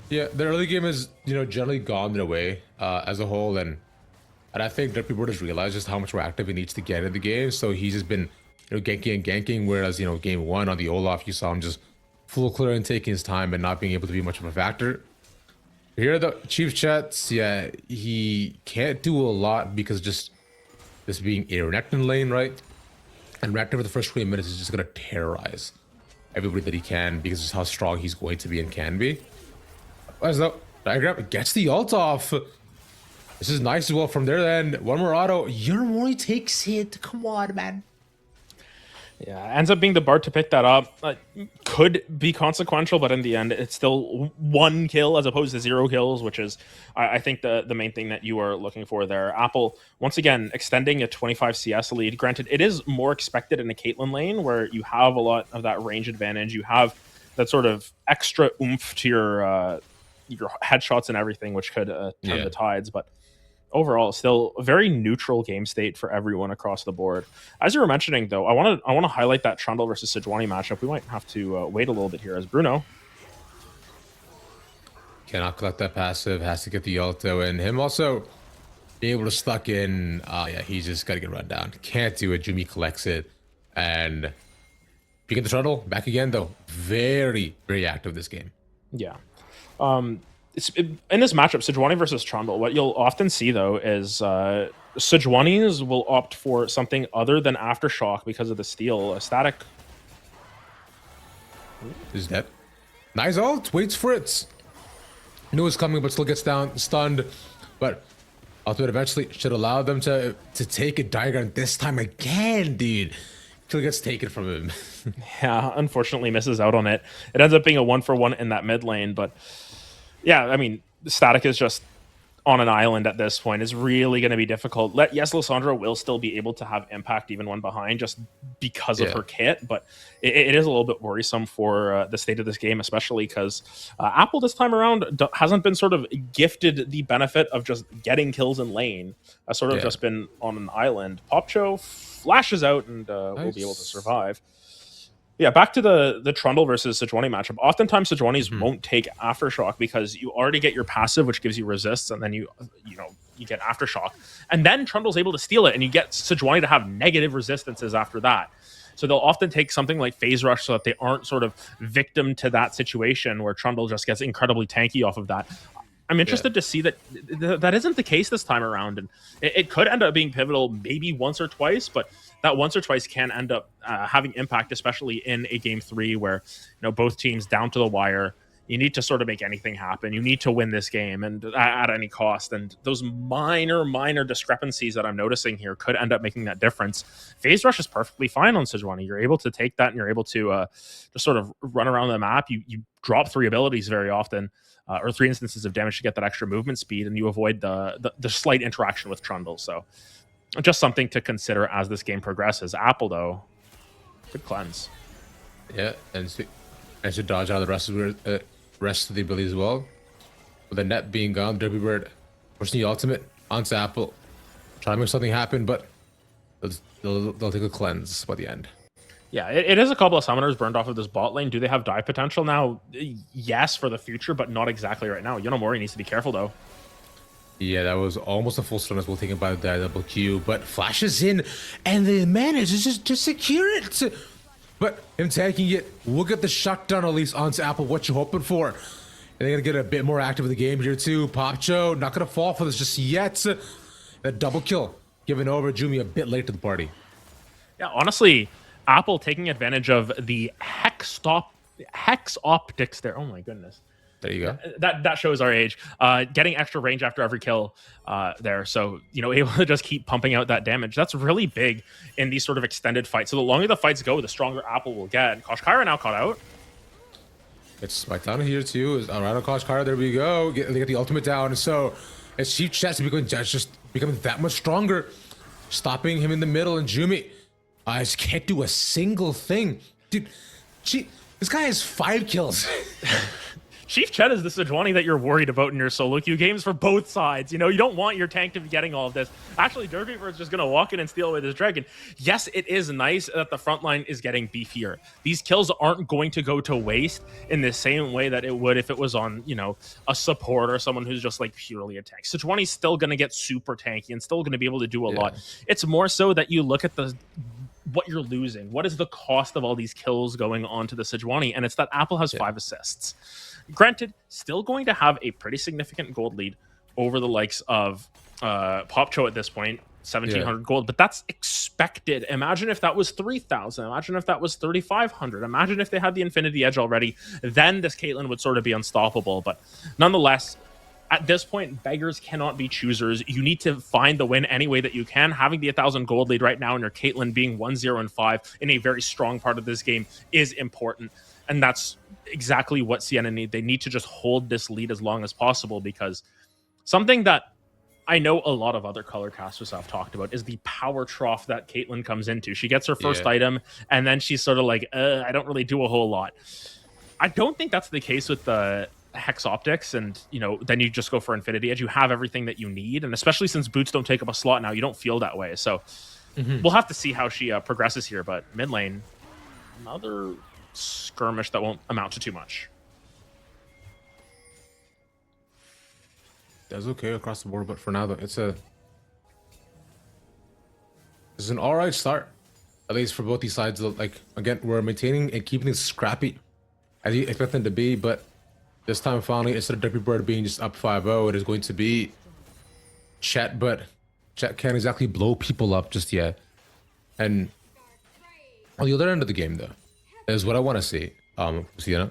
Yeah, the early game is generally gone their way as a whole, and I think that people just realize just how much more active he needs to get in the game. So he's just been ganking and ganking, whereas game one on the Olaf you saw him just full clear and taking his time and not being able to be much of a factor. Here the Chief Chats, yeah, he can't do a lot because just this being a Renekton lane, right? And Renekton for the first 20 minutes is just gonna terrorize everybody that he can because of how strong he's going to be and can be. As though Diagram gets the ult off. This is nice as well from there. Then one more auto. Yermori takes it. Come on, man. Yeah, ends up being the Bard to pick that up. Could be consequential, but in the end, it's still 1 kill as opposed to 0 kills, which is, I think, the main thing that you are looking for there. Apple, once again, extending a 25 CS lead. Granted, it is more expected in a Caitlyn lane where you have a lot of that range advantage. You have that sort of extra oomph to your headshots and everything, which could turn the tides. But overall, still a very neutral game state for everyone across the board. As you were mentioning, though, I want to highlight that Trundle versus Sejuani matchup. We might have to wait a little bit here as Bruno cannot collect that passive, has to get the ult though, and him also being able to stuck in. Yeah, he's just got to get run down. Can't do it. Jumi collects it, and picking the Trundle back again though. Very, very active this game. Yeah. In this matchup, Sejuani versus Trundle, what you'll often see, though, is Sejuani's will opt for something other than Aftershock because of the steal. Static is dead. Nice ult, waits for it. Knew it was coming, but still gets down, stunned. But ultimate eventually should allow them to take a Diagram this time again, dude. Till it gets taken from him. Yeah, unfortunately misses out on it. It ends up being a 1-for-1 in that mid lane, but yeah, I mean, Static is just on an island at this point. It's really going to be difficult. Yes, Lissandra will still be able to have impact even when behind just because of her kit, but it is a little bit worrisome for the state of this game, especially because Apple this time around hasn't been sort of gifted the benefit of just getting kills in lane. Sort of just been on an island. Popcho flashes out and will be able to survive. Yeah, back to the Trundle versus Sejuani matchup. Oftentimes, Sejuani's won't take Aftershock because you already get your passive, which gives you resists, and then you get Aftershock. And then Trundle's able to steal it, and you get Sejuani to have negative resistances after that. So they'll often take something like Phase Rush so that they aren't sort of victim to that situation where Trundle just gets incredibly tanky off of that. I'm interested to see that that isn't the case this time around, and it could end up being pivotal maybe once or twice, but that once or twice can end up having impact, especially in a game 3 where both teams down to the wire. You need to sort of make anything happen. You need to win this game, and at any cost. And those minor discrepancies that I'm noticing here could end up making that difference. Phase Rush is perfectly fine on Sejuani. You're able to take that, and you're able to just sort of run around the map. You drop 3 abilities very often, or 3 instances of damage to get that extra movement speed, and you avoid the slight interaction with Trundle. So just something to consider as this game progresses. Apple, though, good cleanse. Yeah, and to dodge out of the rest of the ability as well. With the net being gone, Derpy Bird pushing the ultimate onto Apple, trying to make something happen, but they'll take a cleanse by the end. Yeah, it is a couple of summoners burned off of this bot lane. Do they have dive potential now? Yes, for the future, but not exactly right now. Yonomori needs to be careful, though. Yeah, that was almost a full stun as well, taken by the double Q, but flashes in, and they manage to secure it. But him taking it, we'll get the shutdown at least onto Apple. What you hoping for? And they're gonna get a bit more active in the game here too. Popcho not gonna fall for this just yet. That double kill giving over Jumi a bit late to the party. Yeah, honestly, Apple taking advantage of the hex optics there. Oh my goodness. There you go. That shows our age. Getting extra range after every kill there. So, able to just keep pumping out that damage. That's really big in these sort of extended fights. So the longer the fights go, the stronger Apple will get. Koshkara now caught out. It's my down here too. Is around Koshkara. There we go. They get the ultimate down. And so it's Chief Chess just becoming that much stronger. Stopping him in the middle. And Jumi, I just can't do a single thing. Dude, this guy has 5 kills. Chief Chet is the Sejuani that you're worried about in your solo queue games for both sides. You don't want your tank to be getting all of this. Actually, Derpy is just going to walk in and steal away this dragon. Yes, it is nice that the front line is getting beefier. These kills aren't going to go to waste in the same way that it would if it was on, a support or someone who's just like purely a tank. Sejuani's still going to get super tanky and still going to be able to do a lot. It's more so that you look at what you're losing. What is the cost of all these kills going on to the Sejuani? And it's that Apple has 5 assists. Granted, still going to have a pretty significant gold lead over the likes of Popcho at this point, 1,700 gold, but that's expected. Imagine if that was 3,000. Imagine if that was 3,500. Imagine if they had the Infinity Edge already. Then this Caitlyn would sort of be unstoppable. But nonetheless, at this point, beggars cannot be choosers. You need to find the win any way that you can. Having the 1,000 gold lead right now and your Caitlyn being 1-0-5 in a very strong part of this game is important. And that's exactly what Siena need. They need to just hold this lead as long as possible, because something that I know a lot of other color casters have talked about is the power trough that Caitlyn comes into. She gets her first item, and then she's sort of like, I don't really do a whole lot. I don't think that's the case with the Hex Optics, and then you just go for Infinity Edge. You have everything that you need, and especially since boots don't take up a slot now, you don't feel that way. So we'll have to see how she progresses here, but mid lane, another skirmish that won't amount to too much. That's okay across the board, but for now though, it's an all right start, at least for both these sides. Like, again, we're maintaining and keeping things scrappy as you expect them to be, but this time finally, instead of Derpy Bird being just up 5-0, it is going to be Chet, but Chet can't exactly blow people up just yet. And on the other end of the game though, is what I want to see, Siena,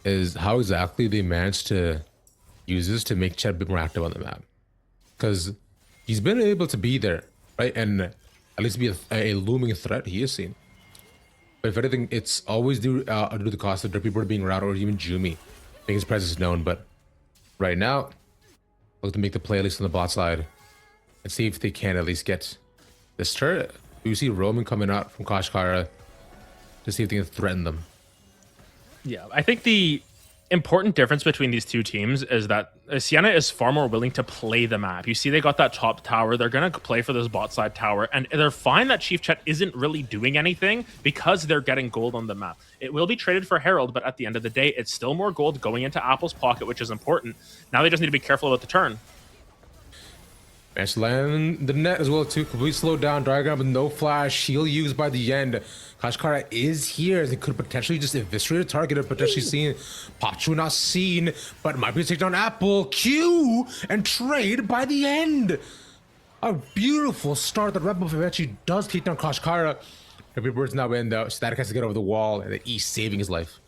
is how exactly they managed to use this to make Chet a bit more active on the map. Because he's been able to be there, right? And at least be a looming threat he is seen. But if anything, it's always due to the cost of Derpy Bird being around, or even Jumi making his presence known. But right now, look to make the play at least on the bot side and see if they can at least get this turret. You see Roman coming out from Koshkara to see if they can threaten them. Yeah, I think the important difference between these two teams is that Siena is far more willing to play the map. You see they got that top tower. They're going to play for this bot side tower, and they're fine that Chief Chet isn't really doing anything because they're getting gold on the map. It will be traded for Herald, but at the end of the day, it's still more gold going into Apple's pocket, which is important. Now they just need to be careful about the turn. Managed to land the net as well too. Completely slowed down. Diagram with no flash. Shield used by the end. Kashkara is here. They could potentially just eviscerate a target or potentially seen. Pachu not seen, but might be to take down Apple. Q and trade by the end. A beautiful start. The Red Buff eventually does take down Kashkara. Every bird's now in though. Static has to get over the wall, and the E saving his life.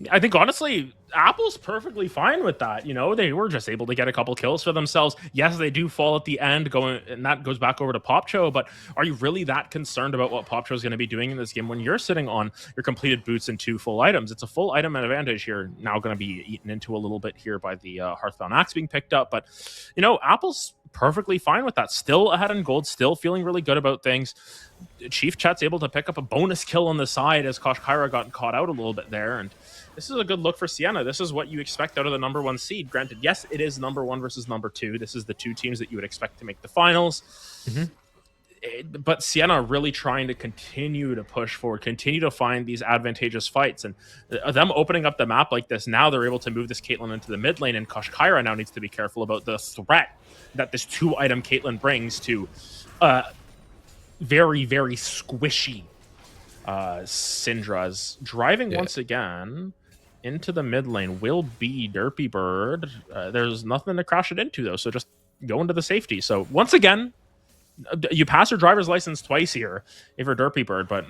I think honestly, Apple's perfectly fine with that. You know, they were just able to get a couple kills for themselves. Yes, they do fall at the end, going, and that goes back over to Popcho. But are you really that concerned about what Popcho is going to be doing in this game when you're sitting on your completed boots and 2 full items? It's a full item advantage here. Now going to be eaten into a little bit here by the Hearthbound Axe being picked up. But you know, Apple's perfectly fine with that. Still ahead in gold. Still feeling really good about things. Chief Chat's able to pick up a bonus kill on the side as Koshkaira got caught out a little bit there, and this is a good look for Siena. This is what you expect out of the number 1 seed. Granted, yes, it is number 1 versus number 2. This is the 2 teams that you would expect to make the finals. But Siena really trying to continue to push forward, continue to find these advantageous fights. And them opening up the map like this, now they're able to move this Caitlyn into the mid lane, and Koshkaira now needs to be careful about the threat that this 2-item Caitlyn brings to very, very squishy Syndra's. Driving once again into the mid lane will be Derpy Bird. There's nothing to crash it into, though, so just go into the safety. So once again, you pass your driver's license twice here if you're Derpy Bird, but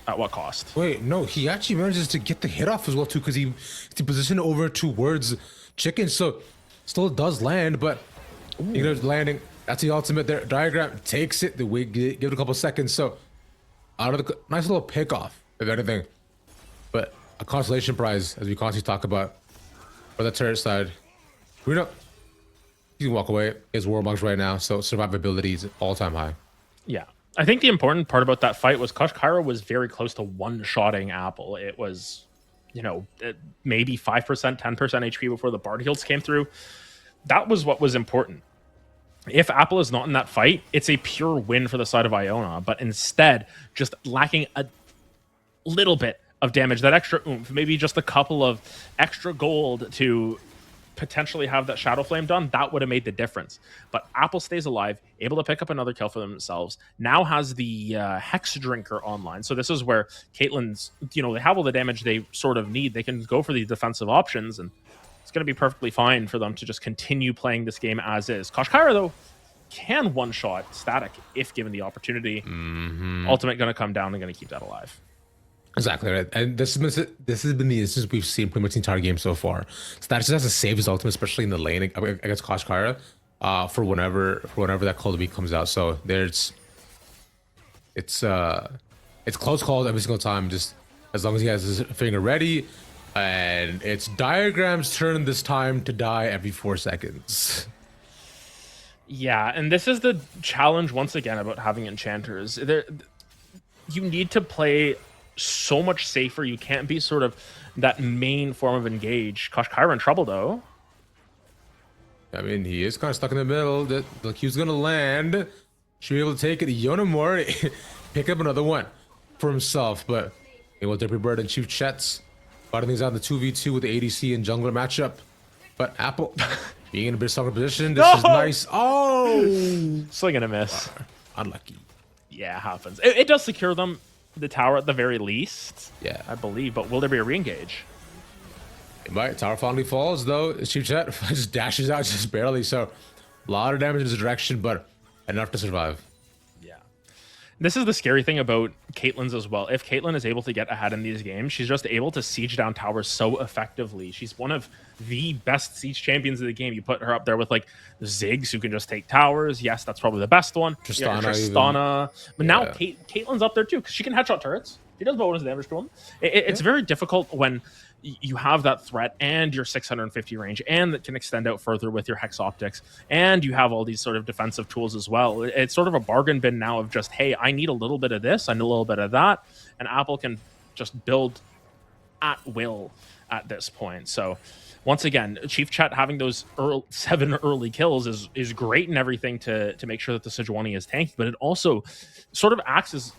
at what cost? Wait, no, he actually manages to get the hit off as well, too, because he positioned over towards Chicken, so still does land, but you know, landing, that's the ultimate there. Diagram takes it, the wig, give it a couple seconds, so out of the nice little pick off, if anything. But a consolation prize, as we constantly talk about, for the turret side. We don't. You can walk away. It's Warbugs right now, so survivability is all-time high. Yeah. I think the important part about that fight was Koshkaira was very close to one-shotting Apple. It was, you know, maybe 5%, 10% HP before the Bard heals came through. That was what was important. If Apple is not in that fight, it's a pure win for the side of Iona, but instead, just lacking a little bit of damage, that extra oomph, maybe just a couple of extra gold to potentially have that Shadow Flame done, that would have made the difference. But Apple stays alive, able to pick up another kill for themselves, now has the Hex Drinker online. So this is where Caitlyn's, you know, they have all the damage they sort of need. They can go for the defensive options, and it's going to be perfectly fine for them to just continue playing this game as is. Koshkaira, though, can one-shot Static if given the opportunity. Ultimate going to come down and going to keep that alive. Exactly right, and this has been the instance we've seen pretty much the entire game so far. Static just has to save his ultimate, especially in the lane against Koshkaira, for whenever that call of the week comes out. So it's close calls every single time, just as long as he has his finger ready. And it's Diagram's turn this time to die every 4 seconds. Yeah, and this is the challenge once again about having enchanters. You need to play so much safer. You can't be sort of that main form of engage. Koshkaira in trouble, though. I mean, he is kind of stuck in the middle. The Q's gonna land. Should be able to take it. Yonamori pick up another one for himself, but it will Derpy Bird and Chief Chets fighting things out in the 2v2 with the ADC and jungler matchup. But Apple being in a bit stronger position. This is nice. Oh, Swing and a miss. Unlucky. Yeah, happens. It does secure them the tower at the very least. Yeah, I believe. But will there be a re-engage? It might. Tower finally falls though. Chief Chet just dashes out just barely. So a lot of damage in this direction, but enough to survive. This is the scary thing about Caitlyn's as well. If Caitlyn is able to get ahead in these games, she's just able to siege down towers so effectively. She's one of the best siege champions of the game. You put her up there with like Ziggs, who can just take towers. Yes, that's probably the best one. Tristana. But now Caitlyn's up there too, because she can headshot turrets. She does bonus damage to them. It's very difficult when you have that threat and your 650 range, and that can extend out further with your Hex Optics, and you have all these sort of defensive tools as well. It's sort of a bargain bin now of just, hey, I need a little bit of this, I need a little bit of that, and Apple can just build at will at this point. So once again, Chief Chat having those 7 early kills is great and everything to make sure that the Sejuani is tanked, but it also sort of acts as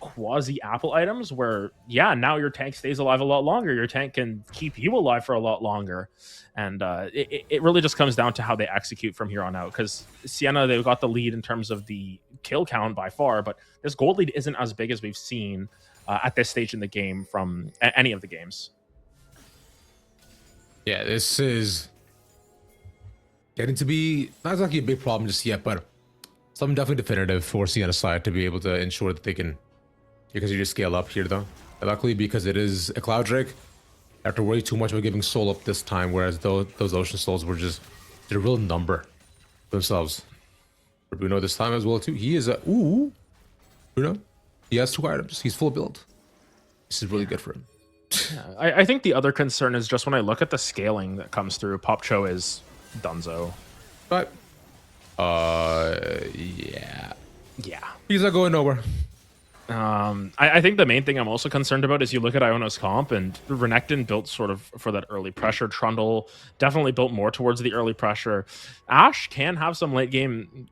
quasi Apple items where, yeah, now your tank stays alive a lot longer. Your tank can keep you alive for a lot longer. And it really just comes down to how they execute from here on out. Because Siena, they've got the lead in terms of the kill count by far, but this gold lead isn't as big as we've seen at this stage in the game from any of the games. Yeah, this is getting to be not exactly a big problem just yet, but something definitely definitive for Siena side to be able to ensure that they can, because you just scale up here though. And luckily, because it is a Cloud Drake, I have to worry too much about giving soul up this time, whereas those Ocean Souls were just did a real number themselves. For Bruno this time as well too. He is Bruno, he has 2 items. He's full build. This is really good for him. Yeah, I think the other concern is just when I look at the scaling that comes through, Popcho is Dunzo. But yeah, he's not going nowhere. I think the main thing I'm also concerned about is you look at Iona's comp, and Renekton built sort of for that early pressure. Trundle definitely built more towards the early pressure. Ashe can have some late game,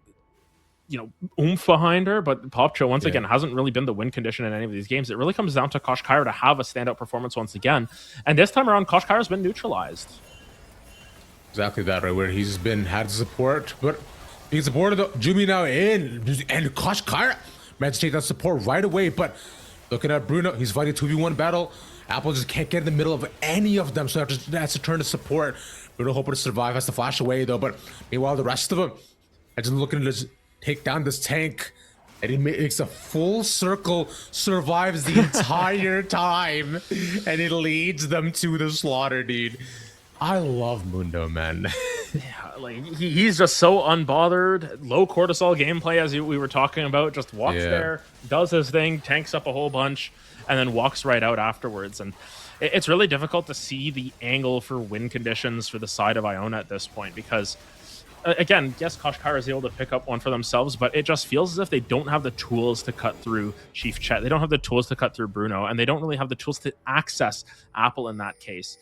oomph behind her, but Popcho once again hasn't really been the win condition in any of these games. It really comes down to Kosh Kyra to have a standout performance once again, and this time around, Kosh Kyra's been neutralized. Exactly that, right? Where he's had support, but being supported, Jumi now in, and Kosh Kyra managed to take that support right away. But looking at Bruno, he's fighting a 2v1 battle. Apple just can't get in the middle of any of them, so that's to turn to support. Bruno hoping to survive, has to flash away though. But meanwhile, the rest of them are just looking to just take down this tank. And he makes a full circle, survives the entire time, and it leads them to the slaughter, dude. I love Mundo, man. Yeah, like he's just so unbothered, low cortisol gameplay, as we were talking about. Just walks there, does his thing, tanks up a whole bunch, and then walks right out afterwards. And it's really difficult to see the angle for win conditions for the side of Iona at this point, because again, yes, Kosh Kyra is able to pick up one for themselves, but it just feels as if they don't have the tools to cut through Chief Chet. They don't have the tools to cut through Bruno, and they don't really have the tools to access Apple in that case.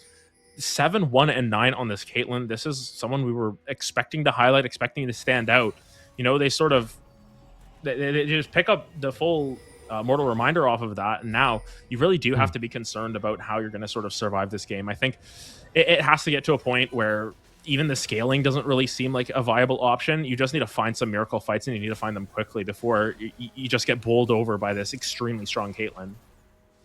7, 1, and 9 on this Caitlyn. This is someone we were expecting to highlight, expecting to stand out. They sort of they just pick up the full mortal reminder off of that, and now you really do have to be concerned about how you're going to sort of survive this game. I think it has to get to a point where even the scaling doesn't really seem like a viable option. You just need to find some miracle fights, and you need to find them quickly before you just get bowled over by this extremely strong Caitlyn.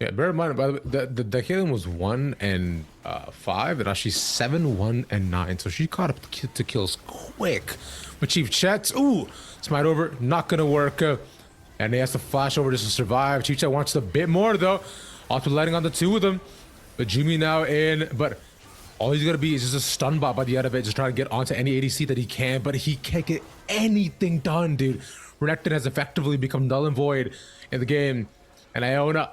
Yeah, bear in mind, by the way, the Caitlyn was 1 and 5, and now she's 7, 1, and 9. So she caught up to kills quick. But Chief Chet, smite over, not gonna work. And he has to flash over just to survive. Chief Chet wants a bit more though. Also letting on the 2 of them. But Jimmy now in, but all he's gonna be is just a stun bot by the end of it, just trying to get onto any ADC that he can, but he can't get anything done, dude. Renekton has effectively become null and void in the game, and Iona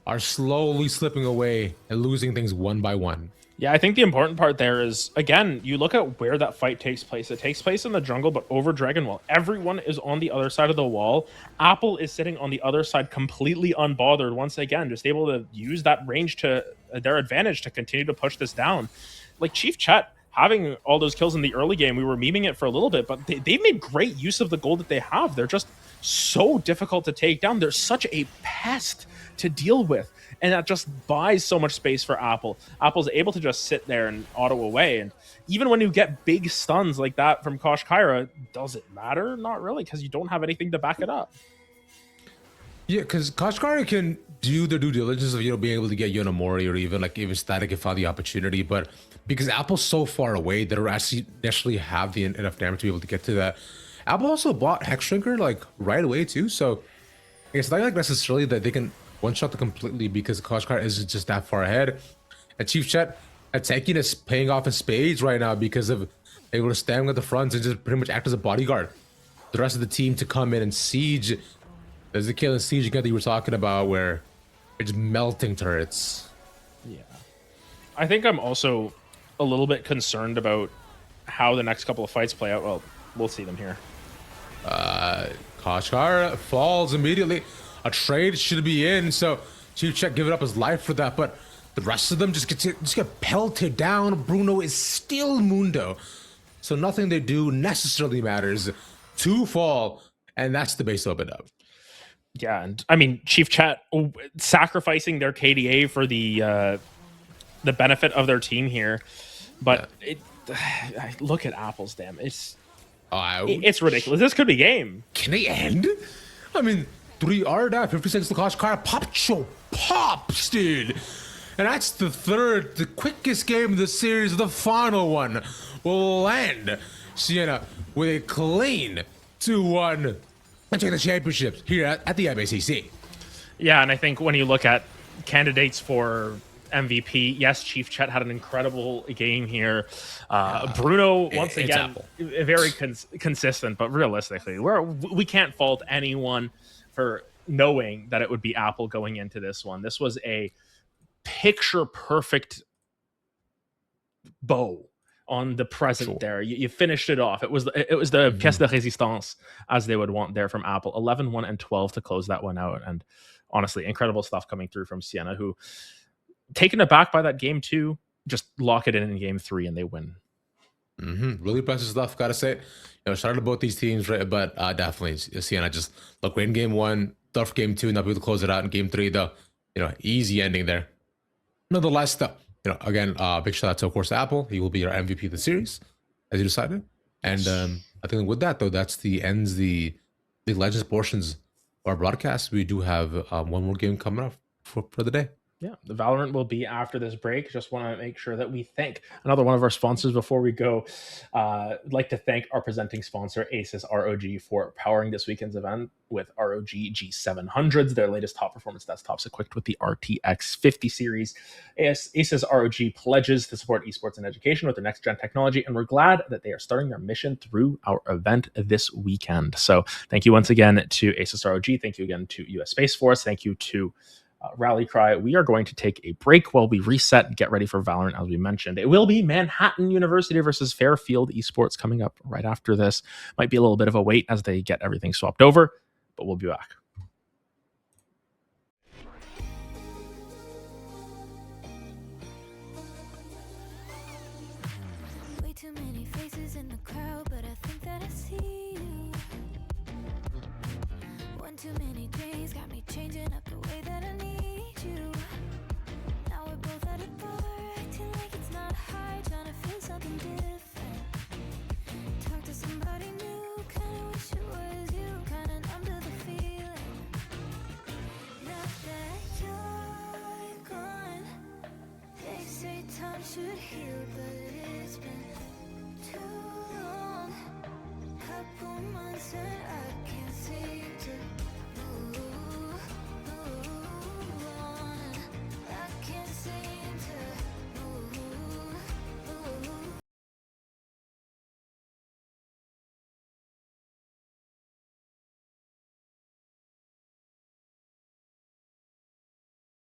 are slowly slipping away and losing things one by one. Yeah, I think the important part there is, again, you look at where that fight takes place. It takes place in the jungle, but over Dragon Wall. Everyone is on the other side of the wall. Apple is sitting on the other side completely unbothered, once again, just able to use that range to their advantage to continue to push this down. Like Chief Chet having all those kills in the early game, we were memeing it for a little bit, but they made great use of the gold that they have. They're just so difficult to take down. They're such a pest to deal with, and that just buys so much space for Apple. Apple's able to just sit there and auto away, and even when you get big stuns like that from Kosh Kyra, does it matter? Not really, because you don't have anything to back it up. Yeah, because Kosh Kyra can do the due diligence of being able to get Yonomori or even Static if found the opportunity, but because Apple's so far away, they don't actually have the enough damage to be able to get to that. Apple also bought Hex Shrinker right away too, so it's not necessarily that they can one-shot the completely, because Kosh Kyra isn't just that far ahead. And Chief Chet attacking is paying off in spades right now because of able to stand at the front and just pretty much act as a bodyguard. The rest of the team to come in and siege. There's the Caitlyn siege again that you were talking about, where it's melting turrets. Yeah, I think I'm also a little bit concerned about how the next couple of fights play out. Well, we'll see them here. Kosh Kyra falls immediately. A trade should be in, so Chief Chet giving up his life for that, but the rest of them just get pelted down. Bruno is still Mundo, so nothing they do necessarily matters. 2 fall, and that's the base open up. Yeah, and I mean, Chief Chat sacrificing their KDA for the benefit of their team here, but look at Apple's damn. It's ridiculous. This could be game. Can they end? I mean, 3R down, 50 seconds to cost car pops, dude. And that's the quickest game of the series. The final one will end Siena with a clean 2-1 and take the championships here at the MACC. Yeah, and I think when you look at candidates for MVP, yes, Chief Chet had an incredible game here. Bruno, once again, very consistent, but realistically, we can't fault anyone for knowing that it would be Apple going into this one. This was a picture perfect bow on the present there. You finished it off. It was the pièce de résistance, as they would want there from Apple. 11-1 and 12 to close that one out. And honestly, incredible stuff coming through from Siena, who, taken aback by that game 2, just lock it in game 3 and they win. Really impressive stuff, gotta say. Shout out to both these teams, right? But definitely Siena just look great in game 1, tough game 2, not be able to close it out in game 3, though. Easy ending there. Nonetheless, though, again, big shout out to, of course, Apple. He will be our MVP of the series, as you decided. And I think with that, though, ends the Legends portions of our broadcast. We do have one more game coming up for the day. Yeah, the Valorant will be after this break. Just want to make sure that we thank another one of our sponsors before we go. I'd like to thank our presenting sponsor, Asus ROG, for powering this weekend's event with ROG G700s, their latest top performance desktops equipped with the RTX 50 series. Asus ROG pledges to support esports and education with their next-gen technology, and we're glad that they are starting their mission through our event this weekend. So thank you once again to Asus ROG. Thank you again to US Space Force. Thank you to Rally Cry. We are going to take a break while we reset and get ready for Valorant, as we mentioned. It will be Manhattan University versus Fairfield Esports coming up right after this. Might be a little bit of a wait as they get everything swapped over, but we'll be back. Way too many faces in the crowd, but I think that I see you. One too many days got me changing up the way that I need you. Now we're both at a bar, acting like it's not hard, trying to feel something different. Talk to somebody new, kinda wish it was you, kinda numb to the feeling. Now that you're gone, they say time should heal, but